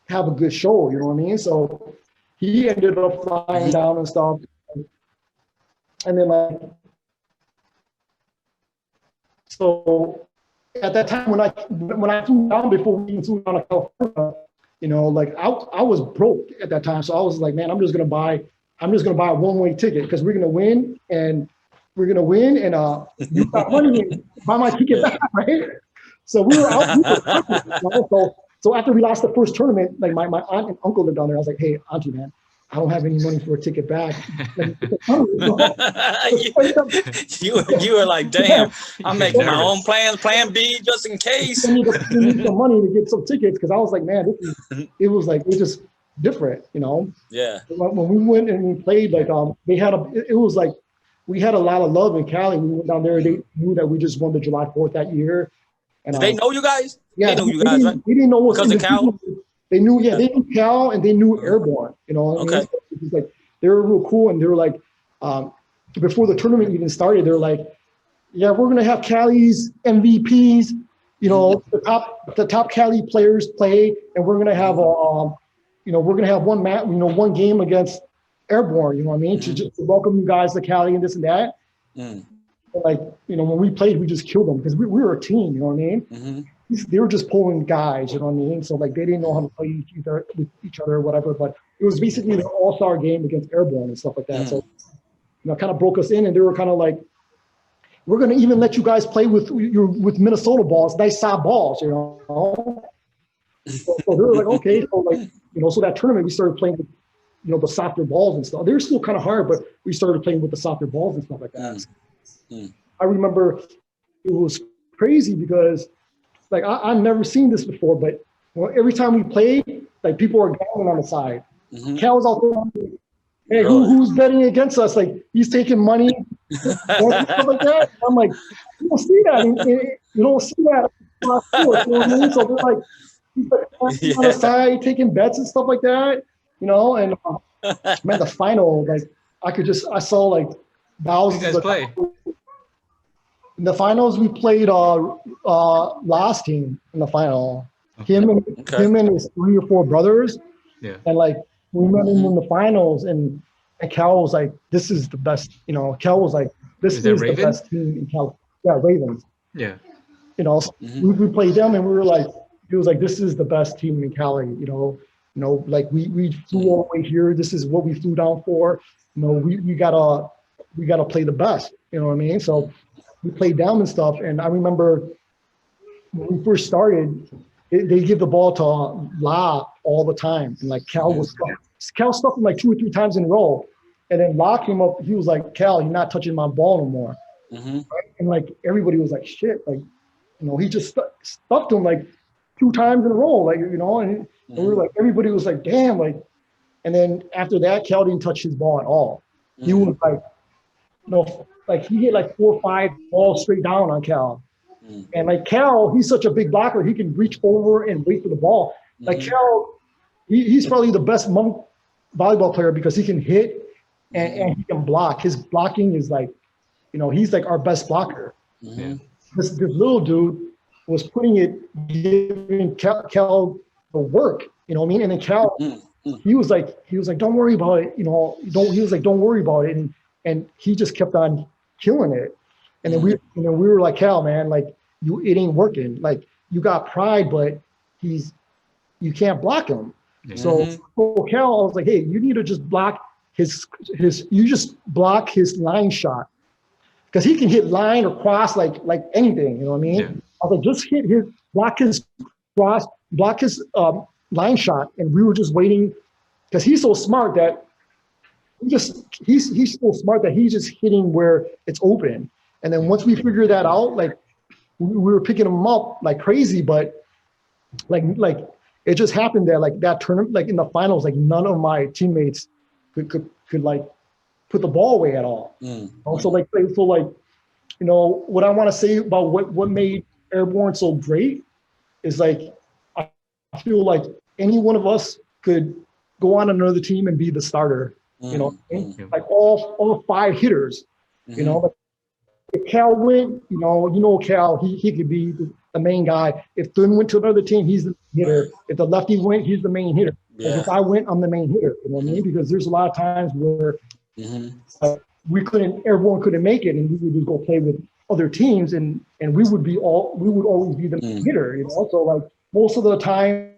have a good show. You know what I mean? So he ended up flying down and stuff, and then like so at that time when I flew down before we even flew down to California. You know, like I was broke at that time, so I was like, man, I'm just gonna buy a one-way ticket because we're gonna win, and you got money and buy my ticket back, right? So we were out. So after we lost the first tournament, like my aunt and uncle lived down there. I was like, hey, auntie, man, I don't have any money for a ticket back. You were like, damn, I'm making my own plan B just in case. I need some money to get some tickets because I was like, man, it was just different, you know? Yeah. When we went and we played, like it was like we had a lot of love in Cali. We went down there. They knew that we just won the July 4th that year. And did they know you guys? Yeah, they knew you guys, right? They didn't know what because of Cal. They knew Cal and they knew Airborn, you know. Okay. It was like they were real cool, and they were like, before the tournament even started, they were like, yeah, we're gonna have Cali's MVPs, you know, the top Cali players play, and we're gonna have one game against Airborn, you know what I mean, to just welcome you guys to Cali and this and that. And like, you know, when we played, we just killed them because we were a team, you know what I mean. They were just pulling guys, you know what I mean? So like they didn't know how to play with each other or whatever, but it was basically the all-star game against Airborne and stuff like that. So, you know, kind of broke us in, and they were kind of like, we're going to even let you guys play with Minnesota balls, nice soft balls, you know? So they were like, okay. So like, you know, so that tournament we started playing with, you know, the softer balls and stuff. They were still kind of hard, but we started playing with the softer balls and stuff like that. I remember it was crazy because like I've never seen this before, but every time we played, like people are gambling on the side. Cal was out there, hey, who's betting against us? Like he's taking money, stuff like that. I'm like, you don't see that. You don't see that. You know what I mean? So they're like, he's on the side taking bets and stuff like that. You know, and man, the final, like I saw like thousands of play. In the finals, we played last team in the final. Him and his 3 or 4 brothers. Yeah. And like we met him in the finals, and Cal was like, "This is the best." You know, Cal was like, "This is the best team in Cal." Yeah, Ravens. Yeah. You know, so we played them, and we were like, "It was like this is the best team in Cali." You know, like we flew all the way here. This is what we flew down for. You know, we gotta play the best. You know what I mean? So we played down and stuff. And I remember when we first started, they give the ball to La all the time. And like Cal stuffed him like 2 or 3 times in a row. And then La came up, he was like, "Cal, you're not touching my ball no more." Right? And like everybody was like, shit, like, you know, he just stuffed him like 2 times in a row, like, you know, and we were like, everybody was like, damn, like, and then after that, Cal didn't touch his ball at all. He was like, you know, like he hit like 4 or 5 balls straight down on Cal. And like Cal, he's such a big blocker, he can reach over and wait for the ball. Like Cal, he's probably the best Hmong volleyball player because he can hit and he can block. His blocking is like, you know, he's like our best blocker. This little dude was giving Cal the work, you know what I mean? And then Cal, he was like, don't worry about it, you know, don't worry about it. And he just kept on killing it. And then we were like, Cal, man, like it ain't working. Like you got pride, but you can't block him. So for Cal, I was like, hey, you need to just block block his line shot. Because he can hit line or cross like anything, you know what I mean? Yeah. I was like, just block his cross, block his line shot, and we were just waiting because he's so smart that he's so smart that he's just hitting where it's open. And then once we figure that out, like we were picking them up like crazy, but like it just happened that like that tournament, like in the finals, like none of my teammates could like put the ball away at all. Also, like you know, what I want to say about what made Airborn so great is like I feel like any one of us could go on another team and be the starter. You know, like all 5 hitters. You know, like if Cal went, you know Cal, he could be the main guy. If Thun went to another team, he's the hitter. If the lefty went, he's the main hitter. Like if I went, I'm the main hitter. You know what I mean? Because there's a lot of times where Airborne couldn't make it, and we would just go play with other teams, and we would always be the main hitter. You know, so like most of the time,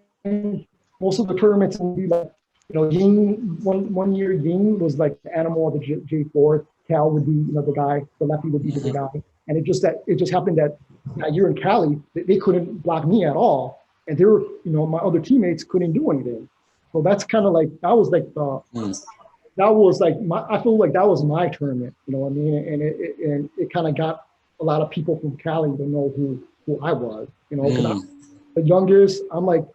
most of the tournaments would be like, you know, Ying, one year Ying was like the animal of the J4. Cal would be, you know, the guy, the lefty would be the guy. And it just happened that year in Cali, they couldn't block me at all. And they were, you know, my other teammates couldn't do anything. So that's kind of like, that was like I feel like that was my tournament, you know what I mean? And it kind of got a lot of people from Cali to know who I was, you know, because I'm the youngest. I'm like,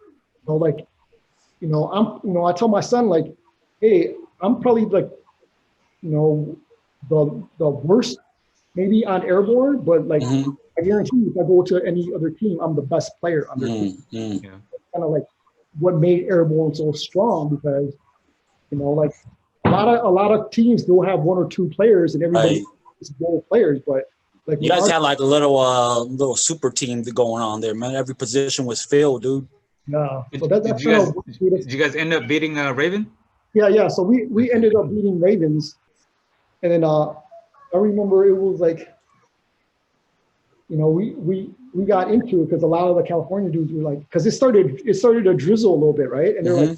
you know, I tell my son like, hey, I'm probably like, you know, the worst maybe on Airborne, but like I guarantee you, if I go to any other team, I'm the best player on their team. Kind of like what made Airborne so strong, because, you know, like a lot of teams still have 1 or 2 players, and everybody is role players, but like you guys had like a little super team going on there, man. Every position was filled, dude. Yeah. So did you guys end up beating Raven? Yeah. So we ended up beating Ravens, and then I remember it was like, you know, we got into it because a lot of the California dudes were like, because it started to drizzle a little bit, right? And they're like,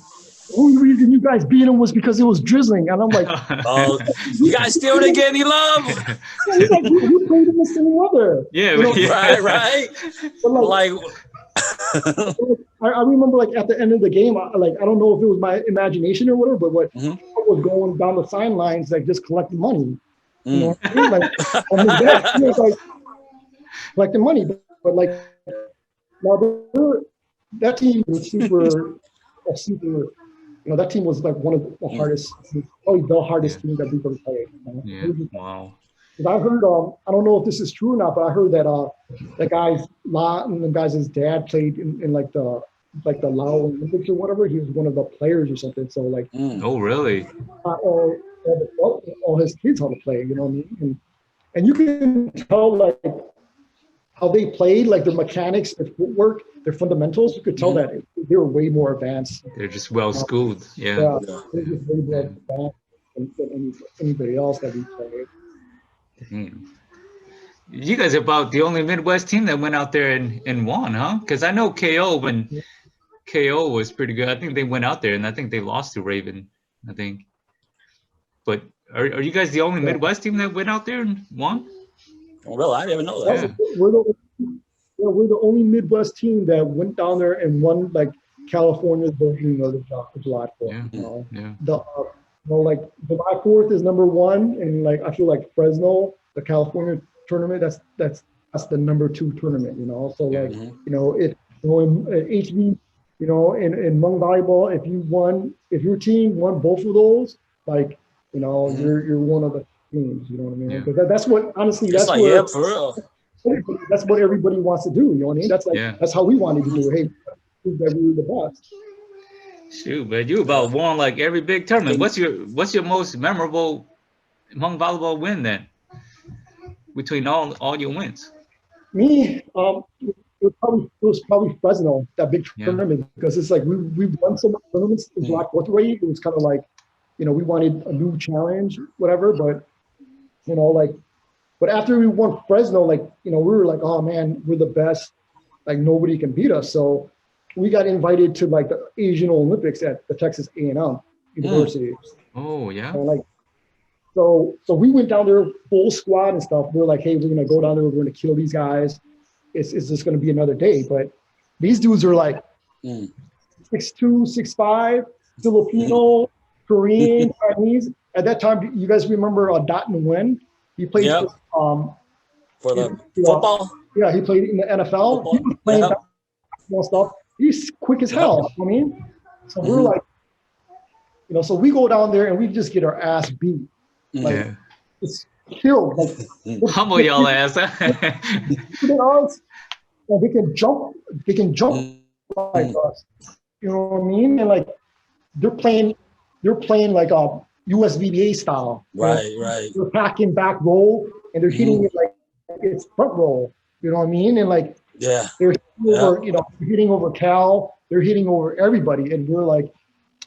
the only reason you guys beat them was because it was drizzling. And I'm like, oh, you guys still didn't get any love. We played in the same weather. Yeah, you know? Right. But like I remember like at the end of the game, I don't know if it was my imagination or whatever, but what was going down the sidelines, like just collecting money. You know what I mean? Like, it was like collecting money, but like now that team was super. You know, that team was like one of the hardest, probably the hardest team that we've ever played. Yeah. Wow. Because I heard, I don't know if this is true or not, but I heard that that guy's and the guy's dad played in like the Lao Olympics or whatever. He was one of the players or something. So like, oh really? All his kids how to play. You know what I mean? And you can tell like how they played, like their mechanics, their footwork, their fundamentals. You could tell that they were way more advanced. They're just well schooled. Yeah. They're just way more advanced than anybody else that we played. Damn. You guys are about the only Midwest team that went out there and won, huh? Because I know KO, when KO was pretty good. I think they went out there and I think they lost to Raven, I think. But are you guys the only Midwest team that went out there and won? Oh, really? I didn't even know that. We're the only Midwest team that went down there and won like California's version of the July 4th. Like July 4th is number 1, and like I feel like Fresno, the California tournament, that's the number 2 tournament. You know, so like you know in HV, you know, in Hmong Volleyball, if your team won both of those, like, you know, you're one of the teams. You know what I mean? Yeah. Because that's what, honestly, that's like, what, for real. That's what everybody wants to do. You know what I mean? That's like that's how we wanted to do it. Hey, prove that we were the best. Shoot, man, you about won like every big tournament. What's your most memorable Hmong Volleyball win then? Between all your wins. Me, it was probably Fresno, that big tournament, because it's like we've won so many tournaments in July 4th already. It was kind of like, you know, we wanted a new challenge, whatever. But you know, like, but after we won Fresno, like, you know, we were like, oh man, we're the best. Like nobody can beat us. So we got invited to like the Asian Olympics at the Texas A&M University. Oh yeah. So we went down there full squad and stuff. We're like, hey, we're gonna go down there. We're gonna kill these guys. It's just gonna be another day. But these dudes are like 6'2", 6'5", Filipino, Korean, Chinese. At that time, you guys remember Dot and Wen? He played for the football. Yeah, he played in the NFL. He was playing basketball stuff. He's quick as hell. I mean, so we're like, so we go down there and we just get our ass beat. Like, it's killed. Like, humble y'all ass. And they can jump like us. You know what I mean? And like they're playing like a USVBA style. Right, right. They're packing back roll and they're hitting it like it's front roll. You know what I mean? And like they're hitting over, hitting over Cal, they're hitting over everybody. And we're like,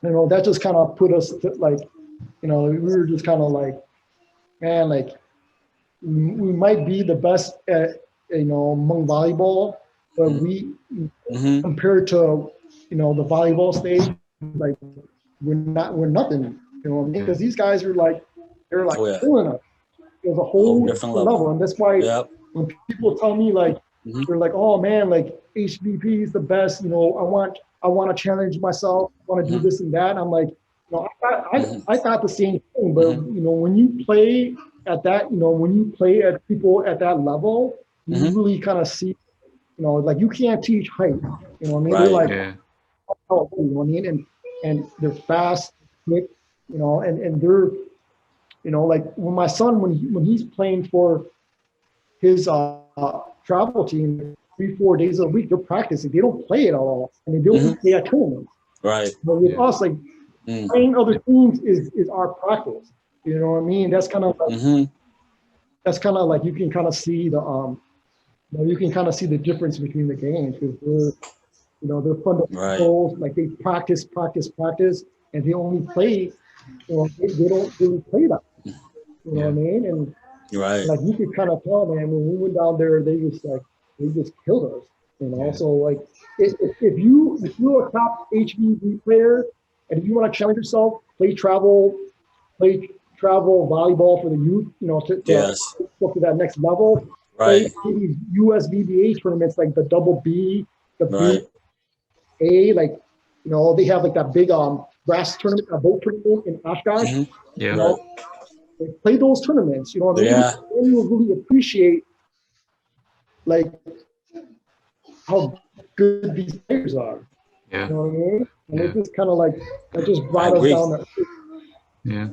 that just kind of put us to like, we were just kind of like, man, like we might be the best at Hmong volleyball, but we compared to the volleyball stage, like we're nothing. You know what I mean? Because these guys are like killing us. There's a whole different level, and that's why when people tell me like they're like, oh man, like HVB is the best. I want to challenge myself. I want to do this and that. And I'm like, I thought the same thing, but when you play at that, when you play at people at that level, you really kind of see, like you can't teach height. You know what I mean? They're like, oh, you know what I mean? And they're fast, quick, and they're, like when my son, when he's playing for his travel team 3-4 days a week, they're practicing. They don't play at all, and they don't play at tournaments. Right. But with us, like playing other teams is our practice. You know what I mean? That's kind of like, that's kind of like you can kind of see the the difference between the games because they're fundamentals. Like they practice, and they only play. They don't really play that. You know what I mean? And like you could kind of tell, man, when we went down there, they just killed us. So like if you're a top HVB player and if you want to challenge yourself, play travel volleyball for the youth, to go to that next level. Play these USVBA tournaments like the double B, the B A, like they have like that big grass tournament, a boat tournament in Oshkosh. Play those tournaments, you know what I mean? And you will really appreciate like how good these players are. You know what I mean? And it's just kind of like that just brought us down there. Yeah.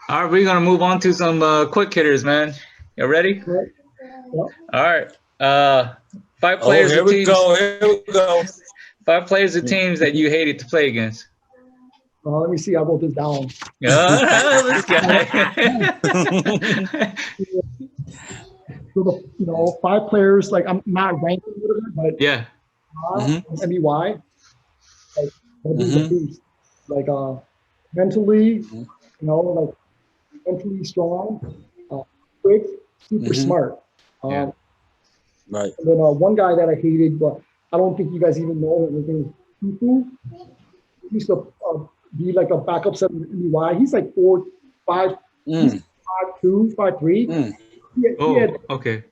All right, we're gonna move on to some quick hitters, man. You ready? All right. 5 players. Here we go. 5 players of teams that you hated to play against. Let me see. I wrote this down. This guy. So 5 players. Like I'm not ranking whatever, but MBY. Like mentally, like mentally strong, quick, super smart. Right. And then one guy that I hated, but I don't think you guys even know him. His name is Tufu. He used to be like a backup center in MBY. He's like 4'5", 5'2", 5'3". Okay.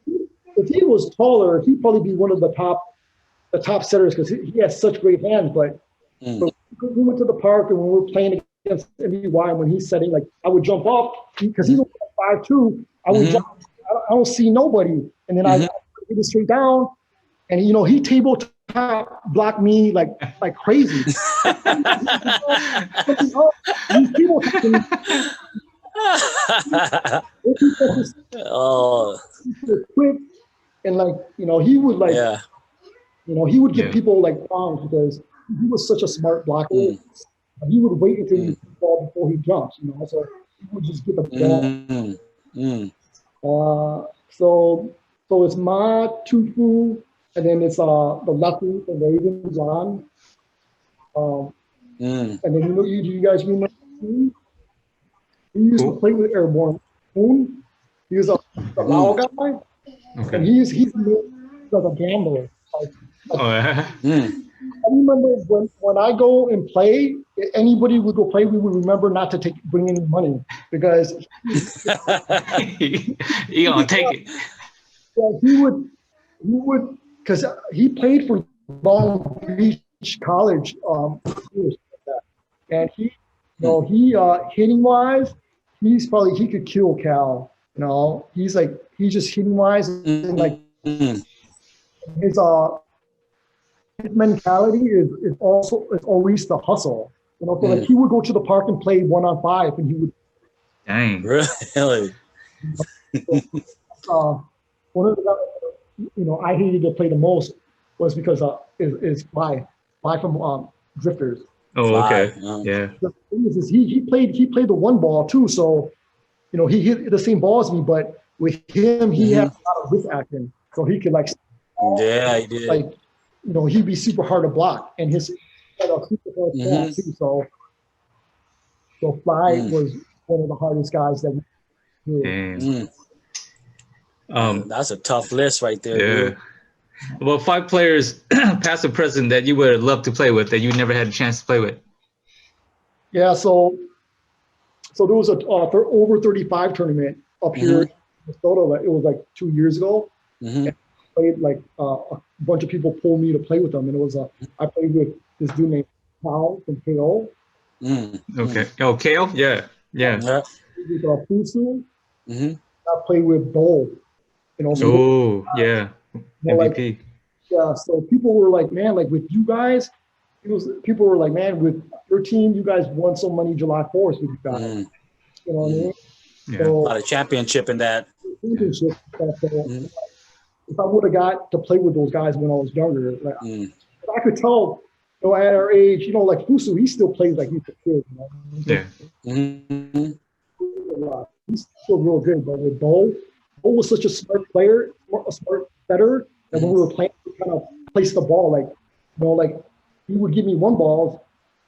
If he was taller, he'd probably be one of the top setters because he has such great hands. But we went to the park and when we were playing against MBY, when he's setting, like I would jump up because he's 5'2". I would jump. I don't see nobody, and then I hit it straight down, and he table top blocked me like crazy. He's table topping. Quick, and like he would like he would give people like problems because he was such a smart blocker. He would wait until he ball before he jumps, so he would just get the ball. So it's Ma Tufu, and then it's the lefty, the Ravens, John. And then you guys remember he used to play with Airborn. He was a Lao guy, and he's like a gambler. I remember when I go and play, anybody would go play, we would remember not to bring any money because he gonna take it. Yeah, he would, because he played for Long Beach College, and he hitting wise, he could kill Cal. You know, he's just hitting wise, and like his mentality is always the hustle. You know, so like he would go to the park and play 1-on-5, and he would. Dang. Really? One of the I hated to play the most was because is Fly from Drifters. Oh, okay. Yeah. The thing is he played the one ball too, so he hit the same ball as me, but with him he had a lot of wrist action, so he could like. Yeah, he did. Like, he'd be super hard to block, and his super hard to too. So Fly was one of the hardest guys that we knew. That's a tough list right there. Yeah. Dude. Well, 5 players, past or present, that you would love to play with that you never had a chance to play with. Yeah. So there was a over 35 tournament up here in Minnesota. It was like 2 years ago. And I played like a bunch of people pulled me to play with them, and it was I played with this dude named Cal from KO. Okay. Oh, Kale? Yeah. With Fusu. I played with Bo. Oh, yeah. MVP. Yeah, so people were like, man, like with you guys, people were like, man, with your team, you guys won so many July 4th with you guys. You know what I mean? Yeah. So, a lot of championship in that. If I would have got to play with those guys when I was younger, like, I could tell, at our age, like Fusu, he still plays like he's a kid. Yeah. He's still real good, but with Bo was such a smart player, a smart setter, that when we were playing, we kind of placed the ball like he would give me one ball,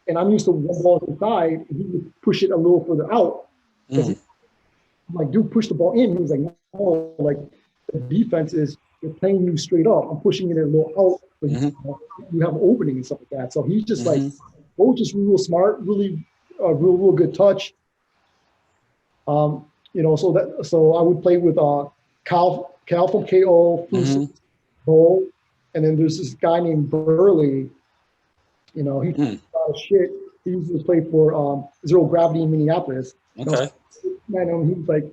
and I'm used to one ball inside, and he would push it a little further out. I'm like, dude, push the ball in. He was like, no, like the defense is you're playing you straight up. I'm pushing it a little out, but you have an opening and stuff like that. So he's just like, Bo just real smart, really, real good touch. So I would play with Cal from KO, Bo, and then there's this guy named Burley. He's a lot of shit. He used to play for Zero Gravity in Minneapolis. Okay. He was like,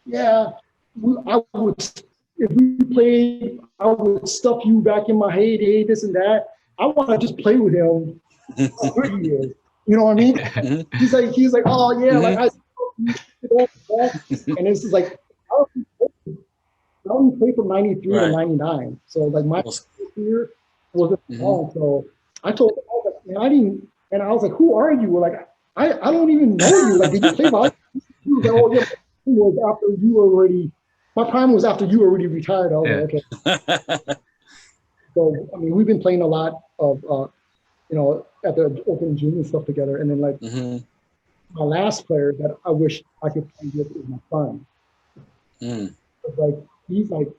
yeah, I would, if we played, I would stuff you back in my heyday, this and that. I want to just play with him. How good he is. You know what I mean? He's like, oh yeah, like and it's like, I only played from 93 to 99. So like my year wasn't long. So I told him, I was like, who are you? Like, I don't even know you. Like, did you play volleyball? He was like, oh yeah, my prime was after you already retired. I was like, okay. So I mean, we've been playing a lot of at the open gym and stuff together. And then like my last player that I wish I could play with is my son. Like he's like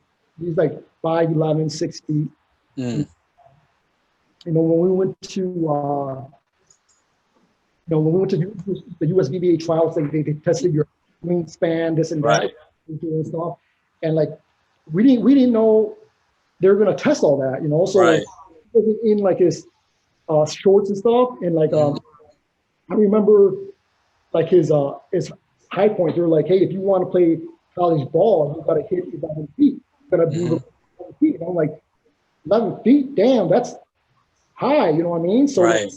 5'11", 6 feet. When we went to the USVBA trials, they tested your wingspan, this and that, and stuff. And like we didn't know they were gonna test all that, So like, he wasn't in like his shorts and stuff, and like I remember like his high point. They were like, hey, if you want to play college ball, you gotta hit 11 feet. You gotta be 11 feet. And I'm like, 11 feet, damn, that's high. You know what I mean? So my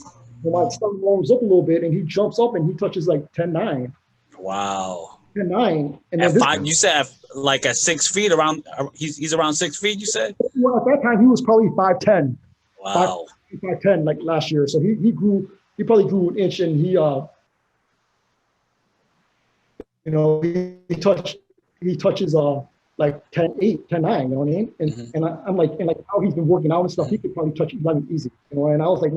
son warms up a little bit, and he jumps up and he touches like 10-9. Wow. 10-9. And at 5, you said like at 6 feet around. He's around 6 feet. You said. Well, at that time he was probably 5'10". Wow. 5'10" like last year. So he grew. He probably grew an inch, and he touches like 10-8, 10-9. You know what I mean? And I'm like, how he's been working out and stuff. He could probably touch 11 easy. And I was like,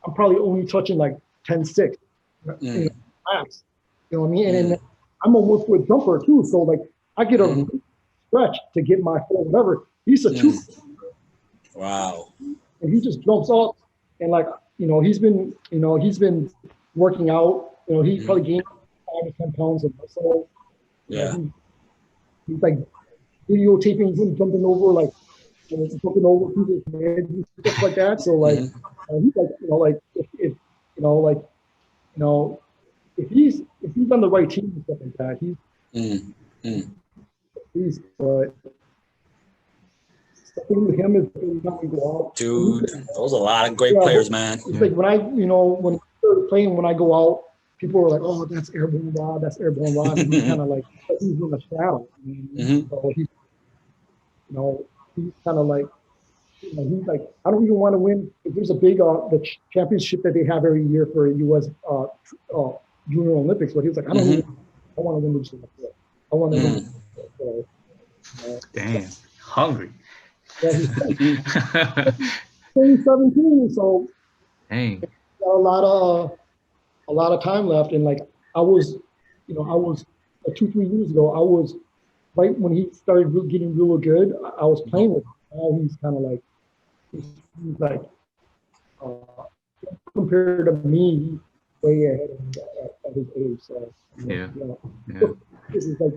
I'm probably only touching like 10-6. Max. You know what I mean? And then I'm a 1-foot jumper too. So like I get a stretch to get my foot, whatever. He's a 2. Wow. And he just jumps up, and like, he's been working out. He probably gained 5 to 10 pounds of muscle. Yeah. He's like videotaping him jumping over people's heads and stuff like that. So like, he's like, if he's on the right team and stuff like that, But the thing with him is every time we go out, Dude, those are a lot of great players, man. It's like when when I started playing, when I go out, people were like, "Oh, that's Airborn Rod, that's Airborn Rod." And he's kind of like he's in the shadow. So he's, he's kind of like, he's like, I don't even want to win. If there's a big the championship that they have every year for U.S. Junior Olympics, but he was like, I want to win this. I want to win. So, damn, hungry. Yeah, he's 2017, so Dang. got a lot of time left. And like I was 2-3 years ago, I was right when he started getting real good. I was playing with him. Now he's kind of like he's like compared to me, he's way ahead of me at his age. So this is like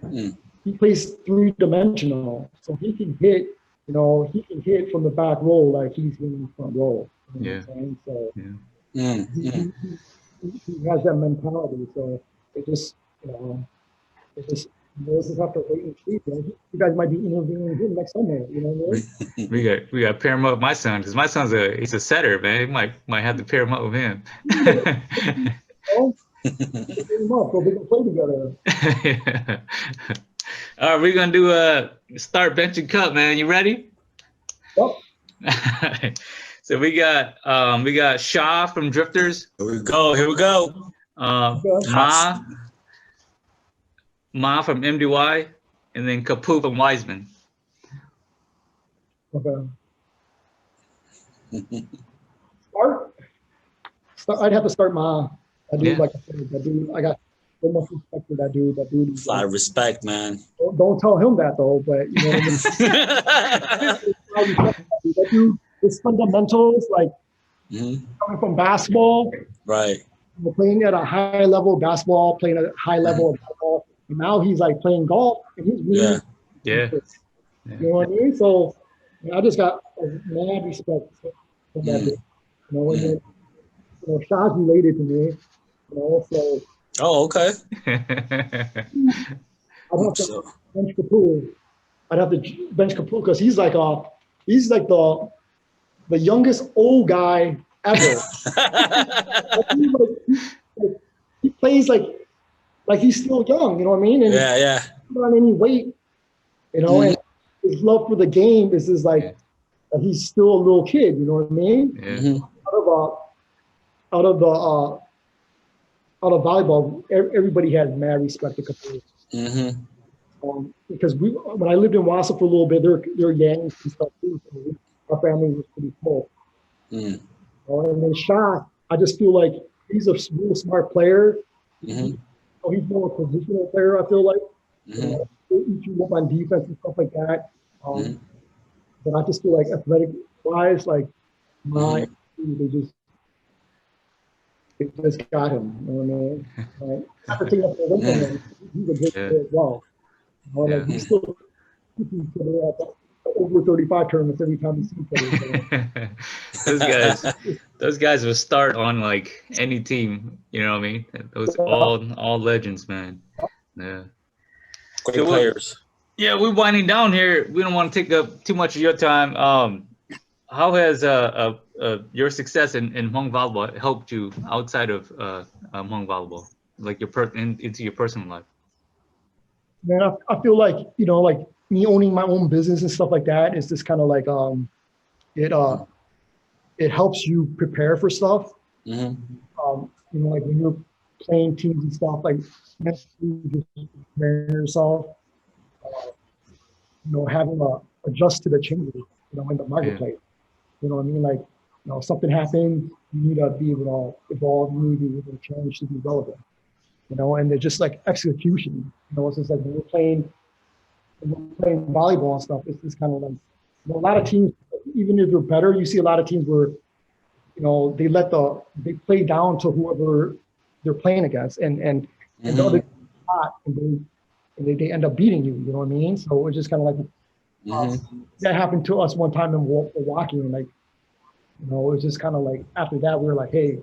he plays 3-dimensional, so he can hit. He can hit from the back row like he's hitting the front row. You know what I'm saying? So he has that mentality. So it just we'll just have to wait and see. You guys might be interviewing him next summer. You know what I mean? we got to pair him up with my son, because my son's he's a setter, man. You might have to pair him up with him. So we can play together. All right, we're gonna do a start, bench, and cut, man. You ready? Yep. So we got Shah from Drifters. Here we go. Ma from MDY, and then Kapu from Wiseman. Okay. I'd have to start Ma. I do like I said, that dude. I got so much respect for that dude. That dude. A lot of respect, man. Don't tell him that though. But you know what I mean. That dude, his fundamentals, like coming from basketball, right? Playing at a high level of basketball, playing at a high level of football, and now he's like playing golf, and he's really you know what I mean. So I just got mad respect for that dude. And then, Shah's related to me, so. Oh, okay. I'd have to bench Kapoor. I'd have to bench Kapoor because he's like the youngest old guy ever. He plays like he's still young, you know what I mean? And not on any weight, and his love for the game is just like he's still a little kid, you know what I mean? Out of volleyball, everybody had mad respect to Kapoor. Because when I lived in Wausau for a little bit, they're Yankees and stuff too. So our family was pretty full. And then Shah, I just feel like he's a real smart player. He's more a positional player, I feel like. He'll eat you up on defense and stuff like that. But I just feel like athletic-wise, like they just got him. You know what I mean? After taking up the weight, he's a good player as well. He's still over 35 tournaments every time we see each other. Those guys will start on like any team. You know what I mean? Those all legends, man. Yeah. Great players. We're winding down here. We don't want to take up too much of your time. How has your success in Hmong Volleyball helped you outside of Hmong Volleyball, like into your personal life? Man, I feel like like me owning my own business and stuff like that is just kind of like it helps you prepare for stuff. Like when you're playing teams and stuff, like mentally just preparing yourself. Having to adjust to the changes, in the marketplace. You know what I mean? Like, something happens, you need to be able to evolve, you need to be able to change to be relevant. And they're just like execution. It's just like when we're playing volleyball and stuff, it's just kind of like, a lot of teams, even if they're better, you see a lot of teams where, they play down to whoever they're playing against, and the other hot, and they end up beating you. You know what I mean? So it's just kind of like that happened to us one time in Milwaukee, and like, it was just kind of like after that we were like, hey,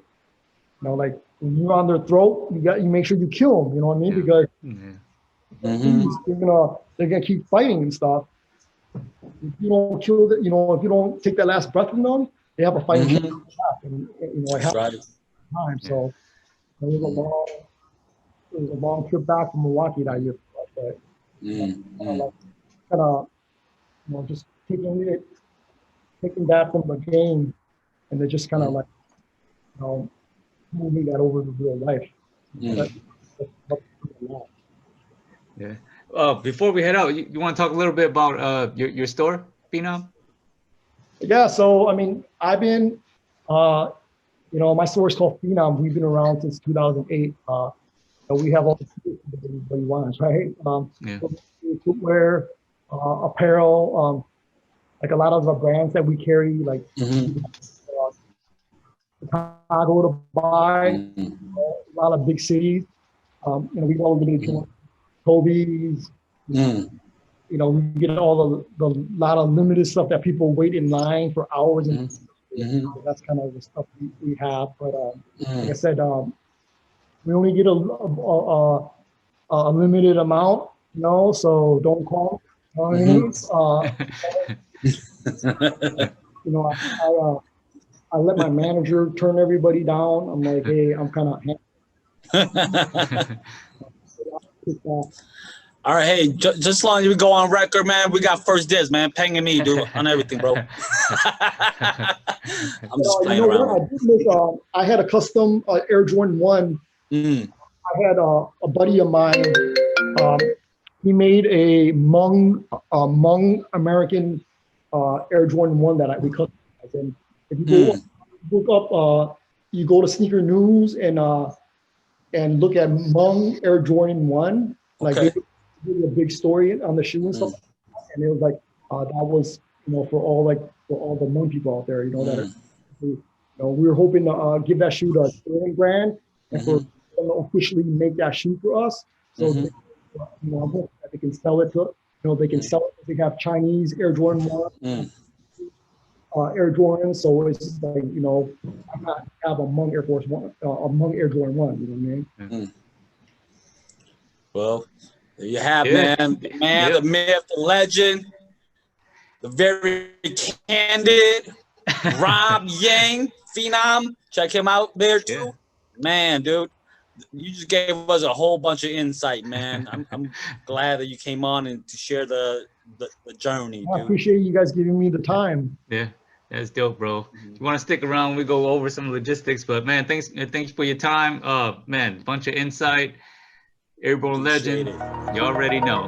like when you're on their throat, you make sure you kill them. You know what I mean? Because they're gonna keep fighting and stuff. If you don't kill it, if you don't take that last breath from them, they have a fighting chance to come back. And it happens time. So it was a long trip back from Milwaukee that year. But just taking that from the game, and they're just kind of like, moving that over to real life. Yeah. Before we head out, you want to talk a little bit about your store, Phenom? Yeah. So I mean, I've been, my store is called Phenom. We've been around since 2008. We have all the what you want, right? Footwear, apparel, like a lot of the brands that we carry, like Chicago to buy, a lot of big cities. We all limited Kobe's. We get all the lot of limited stuff that people wait in line for hours, and that's kind of the stuff we have. But like I said, we only get a limited amount, so don't call. I let my manager turn everybody down. I'm like, hey, I'm kind of. All right, hey, just as long as we go on record, man, we got first dibs, man. Panging me, dude, on everything, bro. I'm just playing around. I had a custom Air Jordan 1. I had a buddy of mine. He made a Hmong-American Air Jordan 1 that we customized. And if you look up, you go to Sneaker News and look at Hmong Air Jordan 1. Like they did a big story on the shoe and stuff, and it was like that was for all the Hmong people out there, that we were hoping to give that shoe to a Sterling brand and for them to officially make that shoe for us. So I'm hoping that they can sell it to they can sell it. They have Chinese Air Jordan 1. Air Jordan, so it's just like I have a Hmong Air Force 1, a Hmong Air Jordan 1. You know what I mean? Well, there you have, man. The man, the myth, the legend, the very candid Rob Yang, Phenom. Check him out there too, man, dude. You just gave us a whole bunch of insight, man. I'm glad that you came on and to share the journey. I appreciate you guys giving me the time. Yeah. That's dope, bro. If you want to stick around, we go over some logistics. But man, thanks for your time. Man, bunch of insight. Airborne legend. You already know.